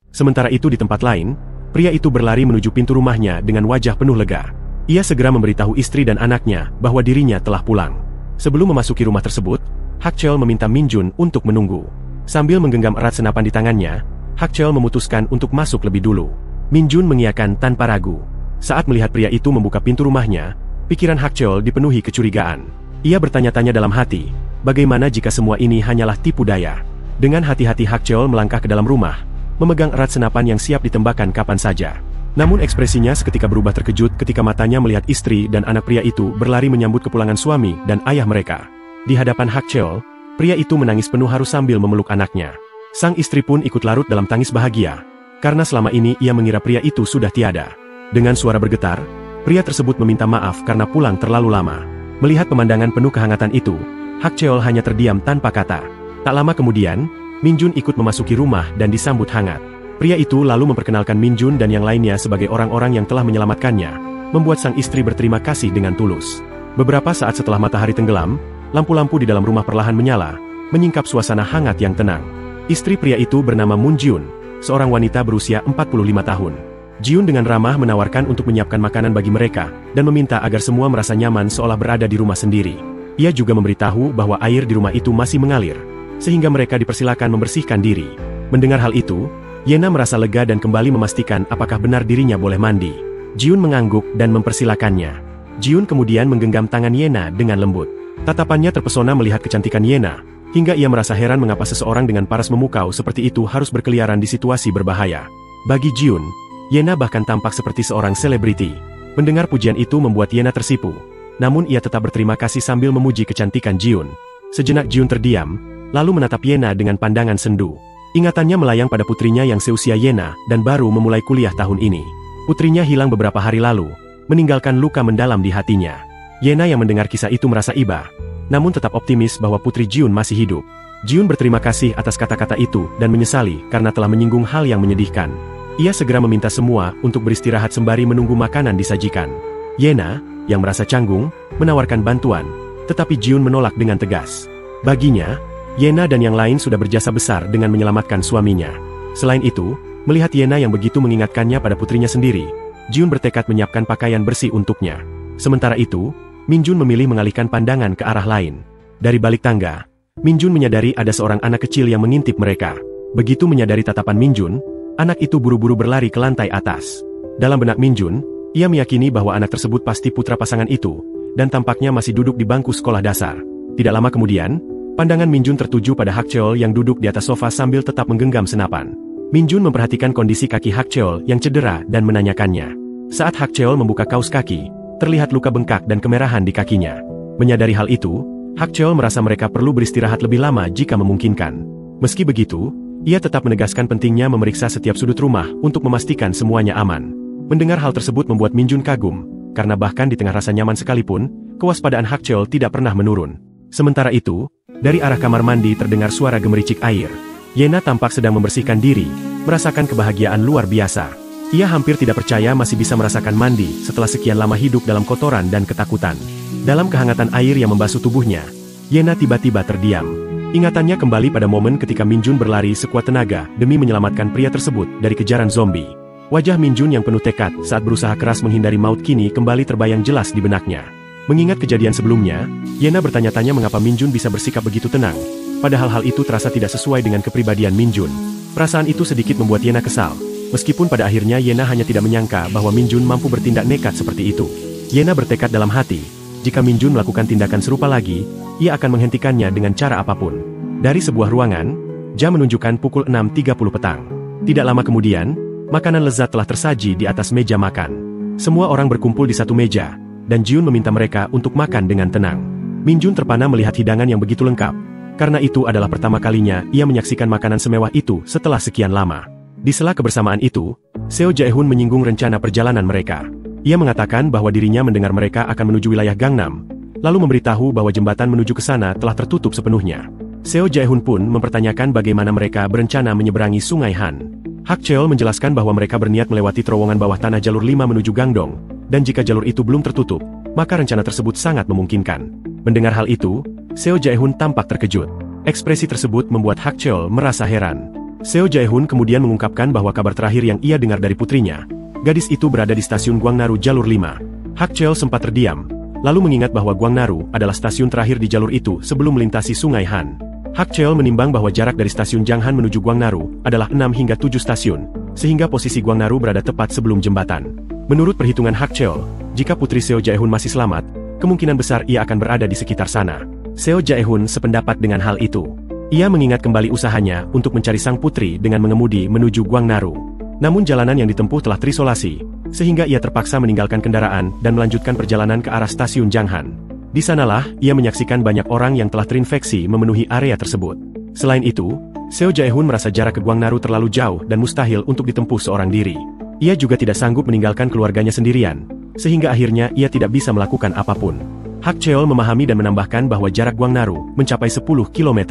Sementara itu di tempat lain, pria itu berlari menuju pintu rumahnya dengan wajah penuh lega. Ia segera memberitahu istri dan anaknya bahwa dirinya telah pulang. Sebelum memasuki rumah tersebut, Hak Cheol meminta Min Jun untuk menunggu. Sambil menggenggam erat senapan di tangannya, Hak Cheol memutuskan untuk masuk lebih dulu. Min Jun mengiyakan tanpa ragu. Saat melihat pria itu membuka pintu rumahnya, pikiran Hak Cheol dipenuhi kecurigaan. Ia bertanya-tanya dalam hati, bagaimana jika semua ini hanyalah tipu daya? Dengan hati-hati Hak Cheol melangkah ke dalam rumah, memegang erat senapan yang siap ditembakkan kapan saja. Namun ekspresinya seketika berubah terkejut ketika matanya melihat istri dan anak pria itu berlari menyambut kepulangan suami dan ayah mereka. Di hadapan Hak Cheol, pria itu menangis penuh haru sambil memeluk anaknya. Sang istri pun ikut larut dalam tangis bahagia, karena selama ini ia mengira pria itu sudah tiada. Dengan suara bergetar, pria tersebut meminta maaf karena pulang terlalu lama. Melihat pemandangan penuh kehangatan itu, Hak Cheol hanya terdiam tanpa kata. Tak lama kemudian, Min Jun ikut memasuki rumah dan disambut hangat. Pria itu lalu memperkenalkan Min Jun dan yang lainnya sebagai orang-orang yang telah menyelamatkannya, membuat sang istri berterima kasih dengan tulus. Beberapa saat setelah matahari tenggelam, lampu-lampu di dalam rumah perlahan menyala, menyingkap suasana hangat yang tenang. Istri pria itu bernama Moon Jun, seorang wanita berusia 45 tahun. Jiun dengan ramah menawarkan untuk menyiapkan makanan bagi mereka, dan meminta agar semua merasa nyaman seolah berada di rumah sendiri. Ia juga memberitahu bahwa air di rumah itu masih mengalir, sehingga mereka dipersilakan membersihkan diri. Mendengar hal itu, Yena merasa lega dan kembali memastikan apakah benar dirinya boleh mandi. Jiun mengangguk dan mempersilakannya. Jiun kemudian menggenggam tangan Yena dengan lembut. Tatapannya terpesona melihat kecantikan Yena, hingga ia merasa heran mengapa seseorang dengan paras memukau seperti itu harus berkeliaran di situasi berbahaya. Bagi Jiun, Yena bahkan tampak seperti seorang selebriti. Mendengar pujian itu membuat Yena tersipu, namun ia tetap berterima kasih sambil memuji kecantikan Jiun. Sejenak Jiun terdiam, lalu menatap Yena dengan pandangan sendu. Ingatannya melayang pada putrinya yang seusia Yena dan baru memulai kuliah tahun ini. Putrinya hilang beberapa hari lalu, meninggalkan luka mendalam di hatinya. Yena yang mendengar kisah itu merasa iba, namun tetap optimis bahwa Putri Jiun masih hidup. Jiun berterima kasih atas kata-kata itu dan menyesali karena telah menyinggung hal yang menyedihkan. Ia segera meminta semua untuk beristirahat sembari menunggu makanan disajikan. Yena, yang merasa canggung, menawarkan bantuan, tetapi Jiun menolak dengan tegas. Baginya, Yena dan yang lain sudah berjasa besar dengan menyelamatkan suaminya. Selain itu, melihat Yena yang begitu mengingatkannya pada putrinya sendiri, Jiun bertekad menyiapkan pakaian bersih untuknya. Sementara itu, Minjun memilih mengalihkan pandangan ke arah lain. Dari balik tangga, Minjun menyadari ada seorang anak kecil yang mengintip mereka. Begitu menyadari tatapan Minjun, anak itu buru-buru berlari ke lantai atas. Dalam benak Minjun, ia meyakini bahwa anak tersebut pasti putra pasangan itu, dan tampaknya masih duduk di bangku sekolah dasar. Tidak lama kemudian, pandangan Minjun tertuju pada Hak Cheol yang duduk di atas sofa sambil tetap menggenggam senapan. Minjun memperhatikan kondisi kaki Hak Cheol yang cedera dan menanyakannya. Saat Hak Cheol membuka kaos kaki, terlihat luka bengkak dan kemerahan di kakinya. Menyadari hal itu, Hak Cheol merasa mereka perlu beristirahat lebih lama jika memungkinkan. Meski begitu, ia tetap menegaskan pentingnya memeriksa setiap sudut rumah untuk memastikan semuanya aman. Mendengar hal tersebut membuat Minjun kagum, karena bahkan di tengah rasa nyaman sekalipun, kewaspadaan Hak Cheol tidak pernah menurun. Sementara itu, dari arah kamar mandi terdengar suara gemericik air. Yena tampak sedang membersihkan diri, merasakan kebahagiaan luar biasa. Ia hampir tidak percaya masih bisa merasakan mandi setelah sekian lama hidup dalam kotoran dan ketakutan. Dalam kehangatan air yang membasuh tubuhnya, Yena tiba-tiba terdiam. Ingatannya kembali pada momen ketika Minjun berlari sekuat tenaga demi menyelamatkan pria tersebut dari kejaran zombie. Wajah Minjun yang penuh tekad saat berusaha keras menghindari maut kini kembali terbayang jelas di benaknya. Mengingat kejadian sebelumnya, Yena bertanya-tanya mengapa Minjun bisa bersikap begitu tenang. Padahal hal itu terasa tidak sesuai dengan kepribadian Minjun. Perasaan itu sedikit membuat Yena kesal. Meskipun pada akhirnya Yena hanya tidak menyangka bahwa Minjun mampu bertindak nekat seperti itu. Yena bertekad dalam hati, jika Minjun melakukan tindakan serupa lagi, ia akan menghentikannya dengan cara apapun. Dari sebuah ruangan, jam menunjukkan pukul 6.30 petang. Tidak lama kemudian, makanan lezat telah tersaji di atas meja makan. Semua orang berkumpul di satu meja, dan Jiun meminta mereka untuk makan dengan tenang. Minjun terpana melihat hidangan yang begitu lengkap. Karena itu adalah pertama kalinya ia menyaksikan makanan semewah itu setelah sekian lama. Di sela kebersamaan itu, Seo Jae-hun menyinggung rencana perjalanan mereka. Ia mengatakan bahwa dirinya mendengar mereka akan menuju wilayah Gangnam, lalu memberitahu bahwa jembatan menuju ke sana telah tertutup sepenuhnya. Seo Jae-hun pun mempertanyakan bagaimana mereka berencana menyeberangi Sungai Han. Hak Cheol menjelaskan bahwa mereka berniat melewati terowongan bawah tanah jalur 5 menuju Gangdong, dan jika jalur itu belum tertutup, maka rencana tersebut sangat memungkinkan. Mendengar hal itu, Seo Jae-hun tampak terkejut. Ekspresi tersebut membuat Hak Cheol merasa heran. Seo Jae-hun kemudian mengungkapkan bahwa kabar terakhir yang ia dengar dari putrinya, gadis itu berada di stasiun Gwangnaru jalur 5. Hak Cheol sempat terdiam, lalu mengingat bahwa Gwangnaru adalah stasiun terakhir di jalur itu sebelum melintasi Sungai Han. Hak Cheol menimbang bahwa jarak dari stasiun Janghan menuju Gwangnaru adalah 6 hingga 7 stasiun, sehingga posisi Gwangnaru berada tepat sebelum jembatan. Menurut perhitungan Hak Cheol, jika putri Seo Jae-hun masih selamat, kemungkinan besar ia akan berada di sekitar sana. Seo Jae-hun sependapat dengan hal itu. Ia mengingat kembali usahanya untuk mencari sang putri dengan mengemudi menuju Gwangnaru. Namun jalanan yang ditempuh telah terisolasi, sehingga ia terpaksa meninggalkan kendaraan dan melanjutkan perjalanan ke arah stasiun Janghan. Di sanalah, ia menyaksikan banyak orang yang telah terinfeksi memenuhi area tersebut. Selain itu, Seo Jae-hun merasa jarak ke Gwangnaru terlalu jauh dan mustahil untuk ditempuh seorang diri. Ia juga tidak sanggup meninggalkan keluarganya sendirian, sehingga akhirnya ia tidak bisa melakukan apapun. Hak Cheol memahami dan menambahkan bahwa jarak Gwangnaru mencapai 10 km.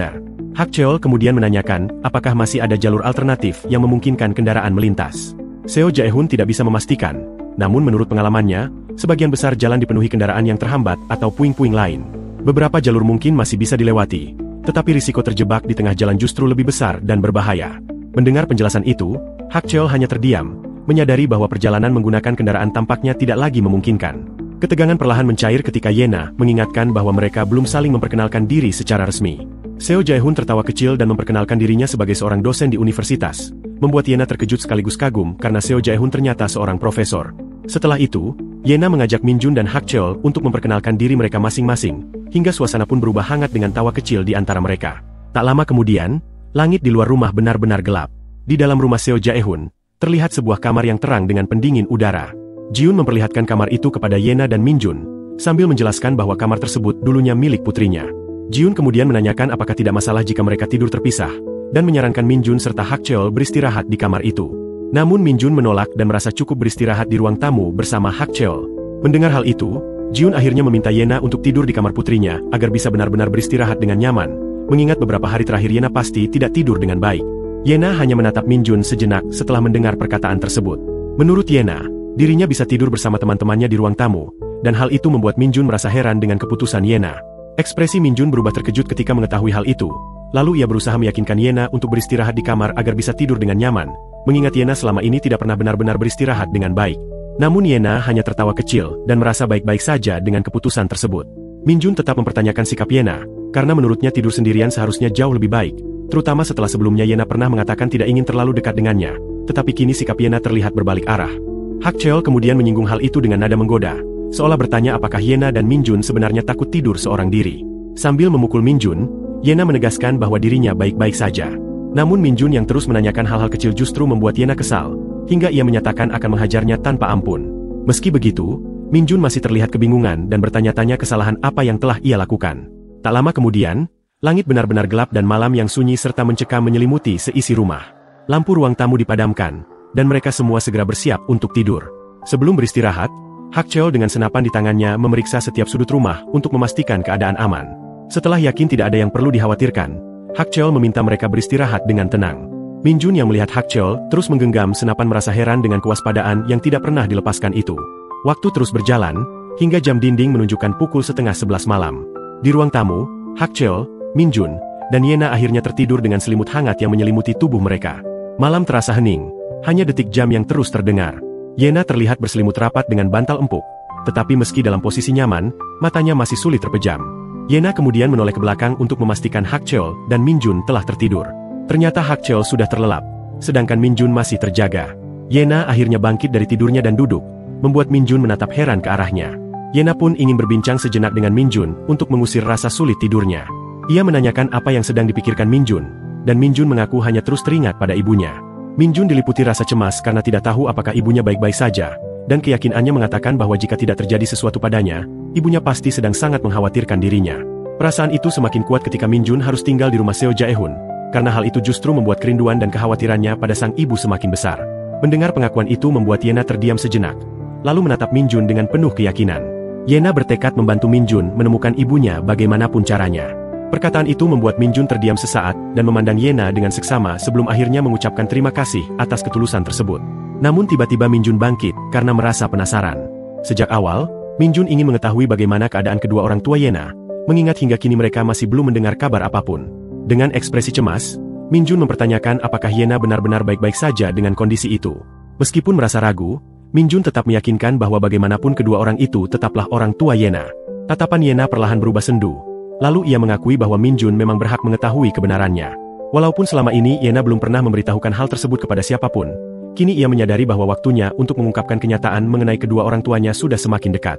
Hak Cheol kemudian menanyakan, apakah masih ada jalur alternatif yang memungkinkan kendaraan melintas. Seo Jae-hun tidak bisa memastikan, namun menurut pengalamannya, sebagian besar jalan dipenuhi kendaraan yang terhambat atau puing-puing lain. Beberapa jalur mungkin masih bisa dilewati, tetapi risiko terjebak di tengah jalan justru lebih besar dan berbahaya. Mendengar penjelasan itu, Hak Cheol hanya terdiam, menyadari bahwa perjalanan menggunakan kendaraan tampaknya tidak lagi memungkinkan. Ketegangan perlahan mencair ketika Yena mengingatkan bahwa mereka belum saling memperkenalkan diri secara resmi. Seo Jae-hun tertawa kecil dan memperkenalkan dirinya sebagai seorang dosen di universitas, membuat Yena terkejut sekaligus kagum karena Seo Jae-hun ternyata seorang profesor. Setelah itu, Yena mengajak Minjun dan Hak Cheol untuk memperkenalkan diri mereka masing-masing, hingga suasana pun berubah hangat dengan tawa kecil di antara mereka. Tak lama kemudian, langit di luar rumah benar-benar gelap. Di dalam rumah Seo Jae-hun, terlihat sebuah kamar yang terang dengan pendingin udara. Jiun memperlihatkan kamar itu kepada Yena dan Minjun, sambil menjelaskan bahwa kamar tersebut dulunya milik putrinya. Jiun kemudian menanyakan apakah tidak masalah jika mereka tidur terpisah, dan menyarankan Minjun serta Hak Cheol beristirahat di kamar itu. Namun Minjun menolak dan merasa cukup beristirahat di ruang tamu bersama Hak Cheol. Mendengar hal itu, Jiun akhirnya meminta Yena untuk tidur di kamar putrinya agar bisa benar-benar beristirahat dengan nyaman, mengingat beberapa hari terakhir Yena pasti tidak tidur dengan baik. Yena hanya menatap Minjun sejenak setelah mendengar perkataan tersebut. Menurut Yena, dirinya bisa tidur bersama teman-temannya di ruang tamu, dan hal itu membuat Minjun merasa heran dengan keputusan Yena. Ekspresi Minjun berubah terkejut ketika mengetahui hal itu, lalu ia berusaha meyakinkan Yena untuk beristirahat di kamar agar bisa tidur dengan nyaman, mengingat Yena selama ini tidak pernah benar-benar beristirahat dengan baik. Namun Yena hanya tertawa kecil dan merasa baik-baik saja dengan keputusan tersebut. Minjun tetap mempertanyakan sikap Yena, karena menurutnya tidur sendirian seharusnya jauh lebih baik, terutama setelah sebelumnya Yena pernah mengatakan tidak ingin terlalu dekat dengannya, tetapi kini sikap Yena terlihat berbalik arah. Hak Cheol kemudian menyinggung hal itu dengan nada menggoda, seolah bertanya apakah Yena dan Minjun sebenarnya takut tidur seorang diri. Sambil memukul Minjun, Yena menegaskan bahwa dirinya baik-baik saja. Namun Minjun yang terus menanyakan hal-hal kecil justru membuat Yena kesal, hingga ia menyatakan akan menghajarnya tanpa ampun. Meski begitu, Minjun masih terlihat kebingungan dan bertanya-tanya kesalahan apa yang telah ia lakukan. Tak lama kemudian, langit benar-benar gelap dan malam yang sunyi serta mencekam menyelimuti seisi rumah. Lampu ruang tamu dipadamkan, dan mereka semua segera bersiap untuk tidur. Sebelum beristirahat, Hak Cheol dengan senapan di tangannya memeriksa setiap sudut rumah untuk memastikan keadaan aman. Setelah yakin tidak ada yang perlu dikhawatirkan, Hak Cheol meminta mereka beristirahat dengan tenang. Minjun yang melihat Hak Cheol terus menggenggam senapan merasa heran dengan kewaspadaan yang tidak pernah dilepaskan itu. Waktu terus berjalan, hingga jam dinding menunjukkan pukul 10:30 malam. Di ruang tamu, Hak Cheol, Minjun, dan Yena akhirnya tertidur dengan selimut hangat yang menyelimuti tubuh mereka. Malam terasa hening, hanya detik jam yang terus terdengar. Yena terlihat berselimut rapat dengan bantal empuk, tetapi meski dalam posisi nyaman, matanya masih sulit terpejam. Yena kemudian menoleh ke belakang untuk memastikan Hak Cheol dan Minjun telah tertidur. Ternyata Hak Cheol sudah terlelap, sedangkan Minjun masih terjaga. Yena akhirnya bangkit dari tidurnya dan duduk, membuat Minjun menatap heran ke arahnya. Yena pun ingin berbincang sejenak dengan Minjun untuk mengusir rasa sulit tidurnya. Ia menanyakan apa yang sedang dipikirkan Minjun, dan Minjun mengaku hanya terus teringat pada ibunya. Minjun diliputi rasa cemas karena tidak tahu apakah ibunya baik-baik saja, dan keyakinannya mengatakan bahwa jika tidak terjadi sesuatu padanya, ibunya pasti sedang sangat mengkhawatirkan dirinya. Perasaan itu semakin kuat ketika Minjun harus tinggal di rumah Seo Jae-hun, karena hal itu justru membuat kerinduan dan kekhawatirannya pada sang ibu semakin besar. Mendengar pengakuan itu membuat Yena terdiam sejenak, lalu menatap Minjun dengan penuh keyakinan. Yena bertekad membantu Minjun menemukan ibunya bagaimanapun caranya. Perkataan itu membuat Minjun terdiam sesaat dan memandang Yena dengan seksama sebelum akhirnya mengucapkan terima kasih atas ketulusan tersebut. Namun tiba-tiba Minjun bangkit karena merasa penasaran. Sejak awal, Minjun ingin mengetahui bagaimana keadaan kedua orang tua Yena, mengingat hingga kini mereka masih belum mendengar kabar apapun. Dengan ekspresi cemas, Minjun mempertanyakan apakah Yena benar-benar baik-baik saja dengan kondisi itu. Meskipun merasa ragu, Minjun tetap meyakinkan bahwa bagaimanapun kedua orang itu tetaplah orang tua Yena. Tatapan Yena perlahan berubah sendu, lalu ia mengakui bahwa Minjun memang berhak mengetahui kebenarannya. Walaupun selama ini Yena belum pernah memberitahukan hal tersebut kepada siapapun, kini ia menyadari bahwa waktunya untuk mengungkapkan kenyataan mengenai kedua orang tuanya sudah semakin dekat.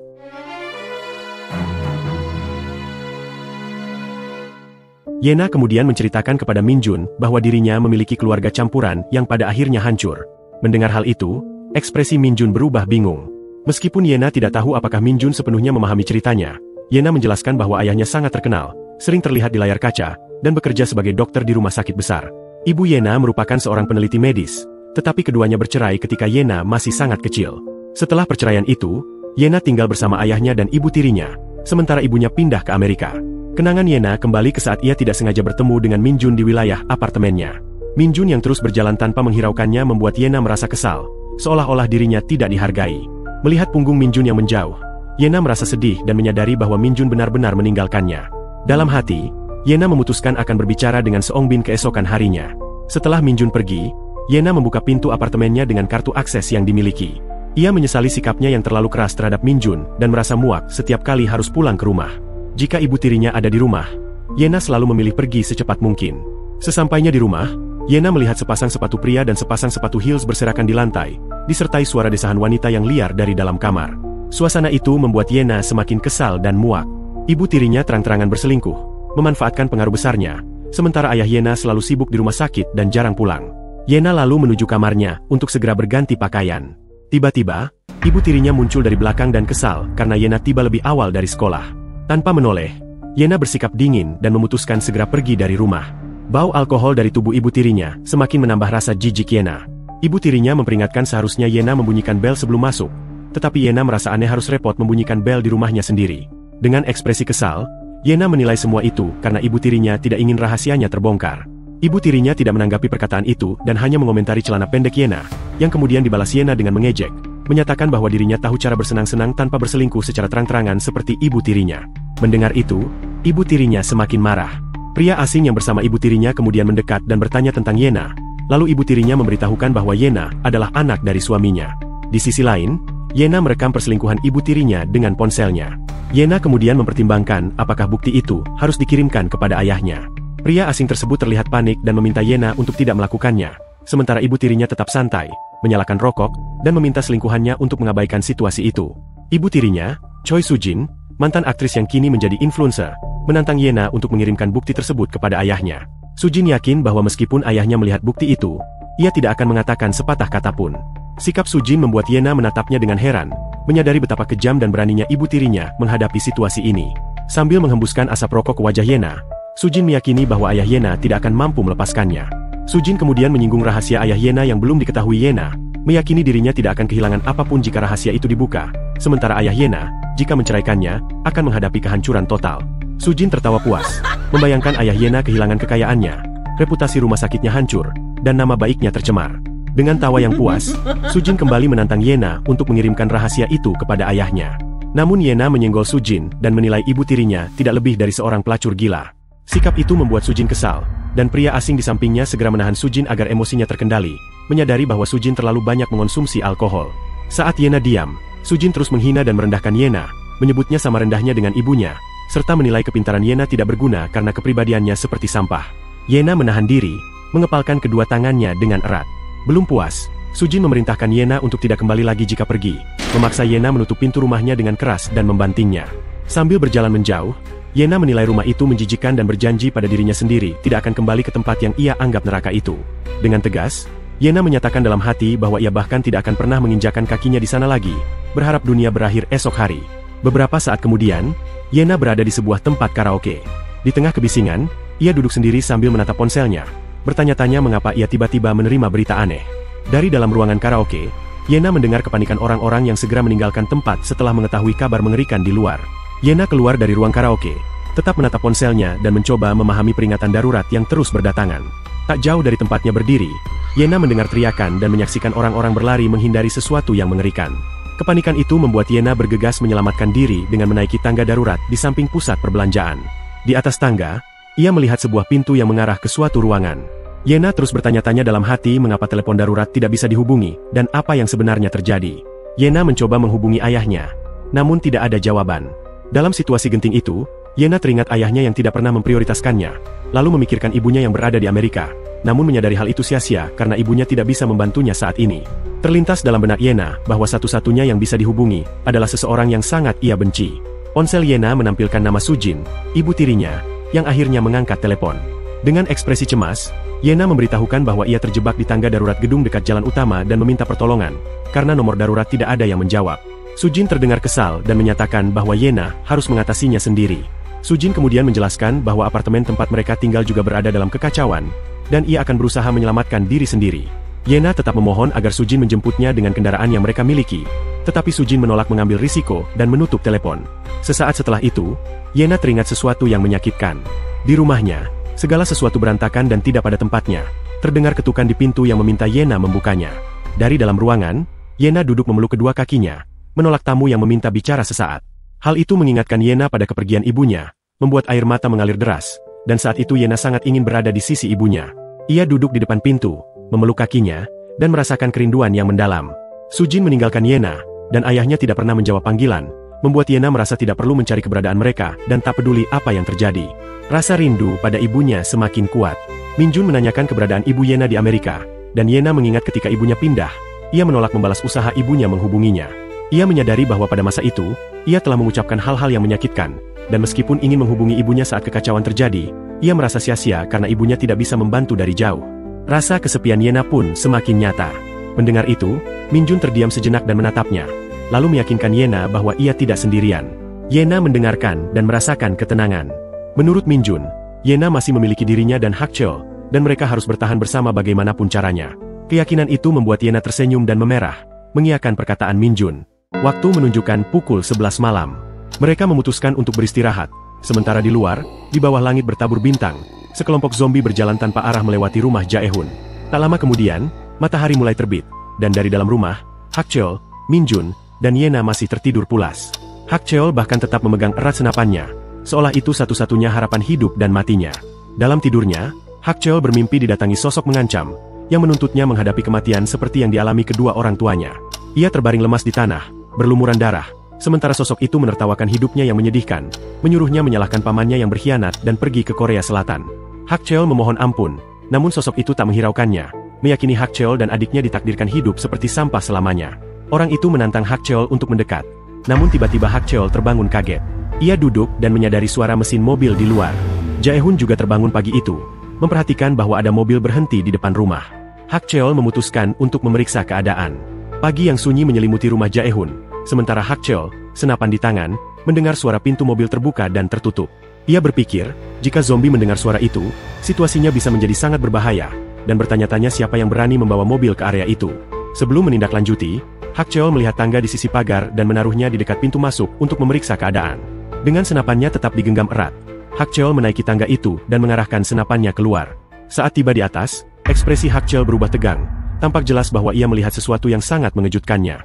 Yena kemudian menceritakan kepada Minjun bahwa dirinya memiliki keluarga campuran yang pada akhirnya hancur. Mendengar hal itu, ekspresi Minjun berubah bingung. Meskipun Yena tidak tahu apakah Minjun sepenuhnya memahami ceritanya, Yena menjelaskan bahwa ayahnya sangat terkenal, sering terlihat di layar kaca, dan bekerja sebagai dokter di rumah sakit besar. Ibu Yena merupakan seorang peneliti medis, tetapi keduanya bercerai ketika Yena masih sangat kecil. Setelah perceraian itu, Yena tinggal bersama ayahnya dan ibu tirinya, sementara ibunya pindah ke Amerika. Kenangan Yena kembali ke saat ia tidak sengaja bertemu dengan Minjun di wilayah apartemennya. Minjun yang terus berjalan tanpa menghiraukannya membuat Yena merasa kesal, seolah-olah dirinya tidak dihargai. Melihat punggung Minjun yang menjauh, Yena merasa sedih dan menyadari bahwa Minjun benar-benar meninggalkannya. Dalam hati, Yena memutuskan akan berbicara dengan Seongbin keesokan harinya. Setelah Minjun pergi, Yena membuka pintu apartemennya dengan kartu akses yang dimiliki. Ia menyesali sikapnya yang terlalu keras terhadap Minjun dan merasa muak setiap kali harus pulang ke rumah. Jika ibu tirinya ada di rumah, Yena selalu memilih pergi secepat mungkin. Sesampainya di rumah, Yena melihat sepasang sepatu pria dan sepasang sepatu heels berserakan di lantai, disertai suara desahan wanita yang liar dari dalam kamar. Suasana itu membuat Yena semakin kesal dan muak. Ibu tirinya terang-terangan berselingkuh, memanfaatkan pengaruh besarnya, sementara ayah Yena selalu sibuk di rumah sakit dan jarang pulang. Yena lalu menuju kamarnya untuk segera berganti pakaian. Tiba-tiba, ibu tirinya muncul dari belakang dan kesal karena Yena tiba lebih awal dari sekolah. Tanpa menoleh, Yena bersikap dingin dan memutuskan segera pergi dari rumah. Bau alkohol dari tubuh ibu tirinya semakin menambah rasa jijik Yena. Ibu tirinya memperingatkan seharusnya Yena membunyikan bel sebelum masuk, Tetapi Yena merasa aneh harus repot membunyikan bel di rumahnya sendiri. Dengan ekspresi kesal, Yena menilai semua itu karena ibu tirinya tidak ingin rahasianya terbongkar. Ibu tirinya tidak menanggapi perkataan itu dan hanya mengomentari celana pendek Yena, yang kemudian dibalas Yena dengan mengejek, menyatakan bahwa dirinya tahu cara bersenang-senang tanpa berselingkuh secara terang-terangan seperti ibu tirinya. Mendengar itu, ibu tirinya semakin marah. Pria asing yang bersama ibu tirinya kemudian mendekat dan bertanya tentang Yena, lalu ibu tirinya memberitahukan bahwa Yena adalah anak dari suaminya. Di sisi lain, Yena merekam perselingkuhan ibu tirinya dengan ponselnya. Yena kemudian mempertimbangkan apakah bukti itu harus dikirimkan kepada ayahnya. Pria asing tersebut terlihat panik dan meminta Yena untuk tidak melakukannya, sementara ibu tirinya tetap santai, menyalakan rokok, dan meminta selingkuhannya untuk mengabaikan situasi itu. Ibu tirinya, Choi Sujin, mantan aktris yang kini menjadi influencer, menantang Yena untuk mengirimkan bukti tersebut kepada ayahnya. Sujin yakin bahwa meskipun ayahnya melihat bukti itu, ia tidak akan mengatakan sepatah kata pun. Sikap Sujin membuat Yena menatapnya dengan heran, menyadari betapa kejam dan beraninya ibu tirinya menghadapi situasi ini. Sambil menghembuskan asap rokok ke wajah Yena, Sujin meyakini bahwa ayah Yena tidak akan mampu melepaskannya. Sujin kemudian menyinggung rahasia ayah Yena yang belum diketahui Yena, meyakini dirinya tidak akan kehilangan apapun jika rahasia itu dibuka, sementara ayah Yena, jika menceraikannya, akan menghadapi kehancuran total. Sujin tertawa puas, membayangkan ayah Yena kehilangan kekayaannya, reputasi rumah sakitnya hancur, dan nama baiknya tercemar. Dengan tawa yang puas, Sujin kembali menantang Yena untuk mengirimkan rahasia itu kepada ayahnya. Namun Yena menyenggol Sujin dan menilai ibu tirinya tidak lebih dari seorang pelacur gila. Sikap itu membuat Sujin kesal, dan pria asing di sampingnya segera menahan Sujin agar emosinya terkendali, menyadari bahwa Sujin terlalu banyak mengonsumsi alkohol. Saat Yena diam, Sujin terus menghina dan merendahkan Yena, menyebutnya sama rendahnya dengan ibunya, serta menilai kepintaran Yena tidak berguna karena kepribadiannya seperti sampah. Yena menahan diri, mengepalkan kedua tangannya dengan erat. Belum puas, Sujin memerintahkan Yena untuk tidak kembali lagi jika pergi, memaksa Yena menutup pintu rumahnya dengan keras dan membantingnya. Sambil berjalan menjauh, Yena menilai rumah itu menjijikkan dan berjanji pada dirinya sendiri tidak akan kembali ke tempat yang ia anggap neraka itu. Dengan tegas, Yena menyatakan dalam hati bahwa ia bahkan tidak akan pernah menginjakan kakinya di sana lagi, berharap dunia berakhir esok hari. Beberapa saat kemudian, Yena berada di sebuah tempat karaoke. Di tengah kebisingan, ia duduk sendiri sambil menatap ponselnya, bertanya-tanya mengapa ia tiba-tiba menerima berita aneh. Dari dalam ruangan karaoke, Yena mendengar kepanikan orang-orang yang segera meninggalkan tempat setelah mengetahui kabar mengerikan di luar. Yena keluar dari ruang karaoke, tetap menatap ponselnya dan mencoba memahami peringatan darurat yang terus berdatangan. Tak jauh dari tempatnya berdiri, Yena mendengar teriakan dan menyaksikan orang-orang berlari menghindari sesuatu yang mengerikan. Kepanikan itu membuat Yena bergegas menyelamatkan diri dengan menaiki tangga darurat di samping pusat perbelanjaan. Di atas tangga, ia melihat sebuah pintu yang mengarah ke suatu ruangan. Yena terus bertanya-tanya dalam hati mengapa telepon darurat tidak bisa dihubungi, dan apa yang sebenarnya terjadi. Yena mencoba menghubungi ayahnya, namun tidak ada jawaban. Dalam situasi genting itu, Yena teringat ayahnya yang tidak pernah memprioritaskannya, lalu memikirkan ibunya yang berada di Amerika, namun menyadari hal itu sia-sia karena ibunya tidak bisa membantunya saat ini. Terlintas dalam benak Yena bahwa satu-satunya yang bisa dihubungi adalah seseorang yang sangat ia benci. Ponsel Yena menampilkan nama Sujin, ibu tirinya, yang akhirnya mengangkat telepon. Dengan ekspresi cemas, Yena memberitahukan bahwa ia terjebak di tangga darurat gedung dekat jalan utama dan meminta pertolongan, karena nomor darurat tidak ada yang menjawab. Sujin terdengar kesal dan menyatakan bahwa Yena harus mengatasinya sendiri. Sujin kemudian menjelaskan bahwa apartemen tempat mereka tinggal juga berada dalam kekacauan, dan ia akan berusaha menyelamatkan diri sendiri. Yena tetap memohon agar Sujin menjemputnya dengan kendaraan yang mereka miliki, tetapi Sujin menolak mengambil risiko dan menutup telepon. Sesaat setelah itu, Yena teringat sesuatu yang menyakitkan. Di rumahnya, segala sesuatu berantakan dan tidak pada tempatnya. Terdengar ketukan di pintu yang meminta Yena membukanya. Dari dalam ruangan, Yena duduk memeluk kedua kakinya, menolak tamu yang meminta bicara sesaat. Hal itu mengingatkan Yena pada kepergian ibunya, membuat air mata mengalir deras, dan saat itu Yena sangat ingin berada di sisi ibunya. Ia duduk di depan pintu, memeluk kakinya, dan merasakan kerinduan yang mendalam. Sujin meninggalkan Yena, dan ayahnya tidak pernah menjawab panggilan, membuat Yena merasa tidak perlu mencari keberadaan mereka dan tak peduli apa yang terjadi. Rasa rindu pada ibunya semakin kuat. Minjun menanyakan keberadaan ibu Yena di Amerika, dan Yena mengingat ketika ibunya pindah, ia menolak membalas usaha ibunya menghubunginya. Ia menyadari bahwa pada masa itu, ia telah mengucapkan hal-hal yang menyakitkan, dan meskipun ingin menghubungi ibunya saat kekacauan terjadi, ia merasa sia-sia karena ibunya tidak bisa membantu dari jauh. Rasa kesepian Yena pun semakin nyata. Mendengar itu, Minjun terdiam sejenak dan menatapnya, lalu meyakinkan Yena bahwa ia tidak sendirian. Yena mendengarkan dan merasakan ketenangan. Menurut Minjun, Yena masih memiliki dirinya dan Hak Chol, dan mereka harus bertahan bersama bagaimanapun caranya. Keyakinan itu membuat Yena tersenyum dan memerah, mengiyakan perkataan Minjun. Waktu menunjukkan pukul 11 malam. Mereka memutuskan untuk beristirahat. Sementara di luar, di bawah langit bertabur bintang, sekelompok zombie berjalan tanpa arah melewati rumah Jae-hun. Tak lama kemudian, matahari mulai terbit, dan dari dalam rumah, Hak Cheol, Min Jun, dan Yena masih tertidur pulas. Hak Cheol bahkan tetap memegang erat senapannya, seolah itu satu-satunya harapan hidup dan matinya. Dalam tidurnya, Hak Cheol bermimpi didatangi sosok mengancam, yang menuntutnya menghadapi kematian seperti yang dialami kedua orang tuanya. Ia terbaring lemas di tanah, berlumuran darah, sementara sosok itu menertawakan hidupnya yang menyedihkan, menyuruhnya menyalahkan pamannya yang berkhianat dan pergi ke Korea Selatan. Hak Cheol memohon ampun, namun sosok itu tak menghiraukannya, meyakini Hak Cheol dan adiknya ditakdirkan hidup seperti sampah selamanya. Orang itu menantang Hak Cheol untuk mendekat, namun tiba-tiba Hak Cheol terbangun kaget. Ia duduk dan menyadari suara mesin mobil di luar. Jae-hun juga terbangun pagi itu, memperhatikan bahwa ada mobil berhenti di depan rumah. Hak Cheol memutuskan untuk memeriksa keadaan. Pagi yang sunyi menyelimuti rumah Jae-hun, sementara Hak Cheol, senapan di tangan, mendengar suara pintu mobil terbuka dan tertutup. Ia berpikir, jika zombie mendengar suara itu, situasinya bisa menjadi sangat berbahaya, dan bertanya-tanya siapa yang berani membawa mobil ke area itu. Sebelum menindaklanjuti, Hak Cheol melihat tangga di sisi pagar dan menaruhnya di dekat pintu masuk untuk memeriksa keadaan. Dengan senapannya tetap digenggam erat, Hak Cheol menaiki tangga itu dan mengarahkan senapannya keluar. Saat tiba di atas, ekspresi Hak Cheol berubah tegang, tampak jelas bahwa ia melihat sesuatu yang sangat mengejutkannya.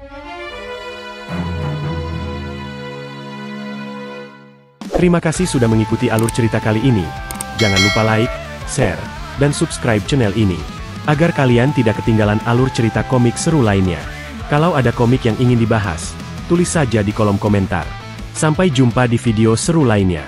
Terima kasih sudah mengikuti alur cerita kali ini. Jangan lupa like, share, dan subscribe channel ini, agar kalian tidak ketinggalan alur cerita komik seru lainnya. Kalau ada komik yang ingin dibahas, tulis saja di kolom komentar. Sampai jumpa di video seru lainnya.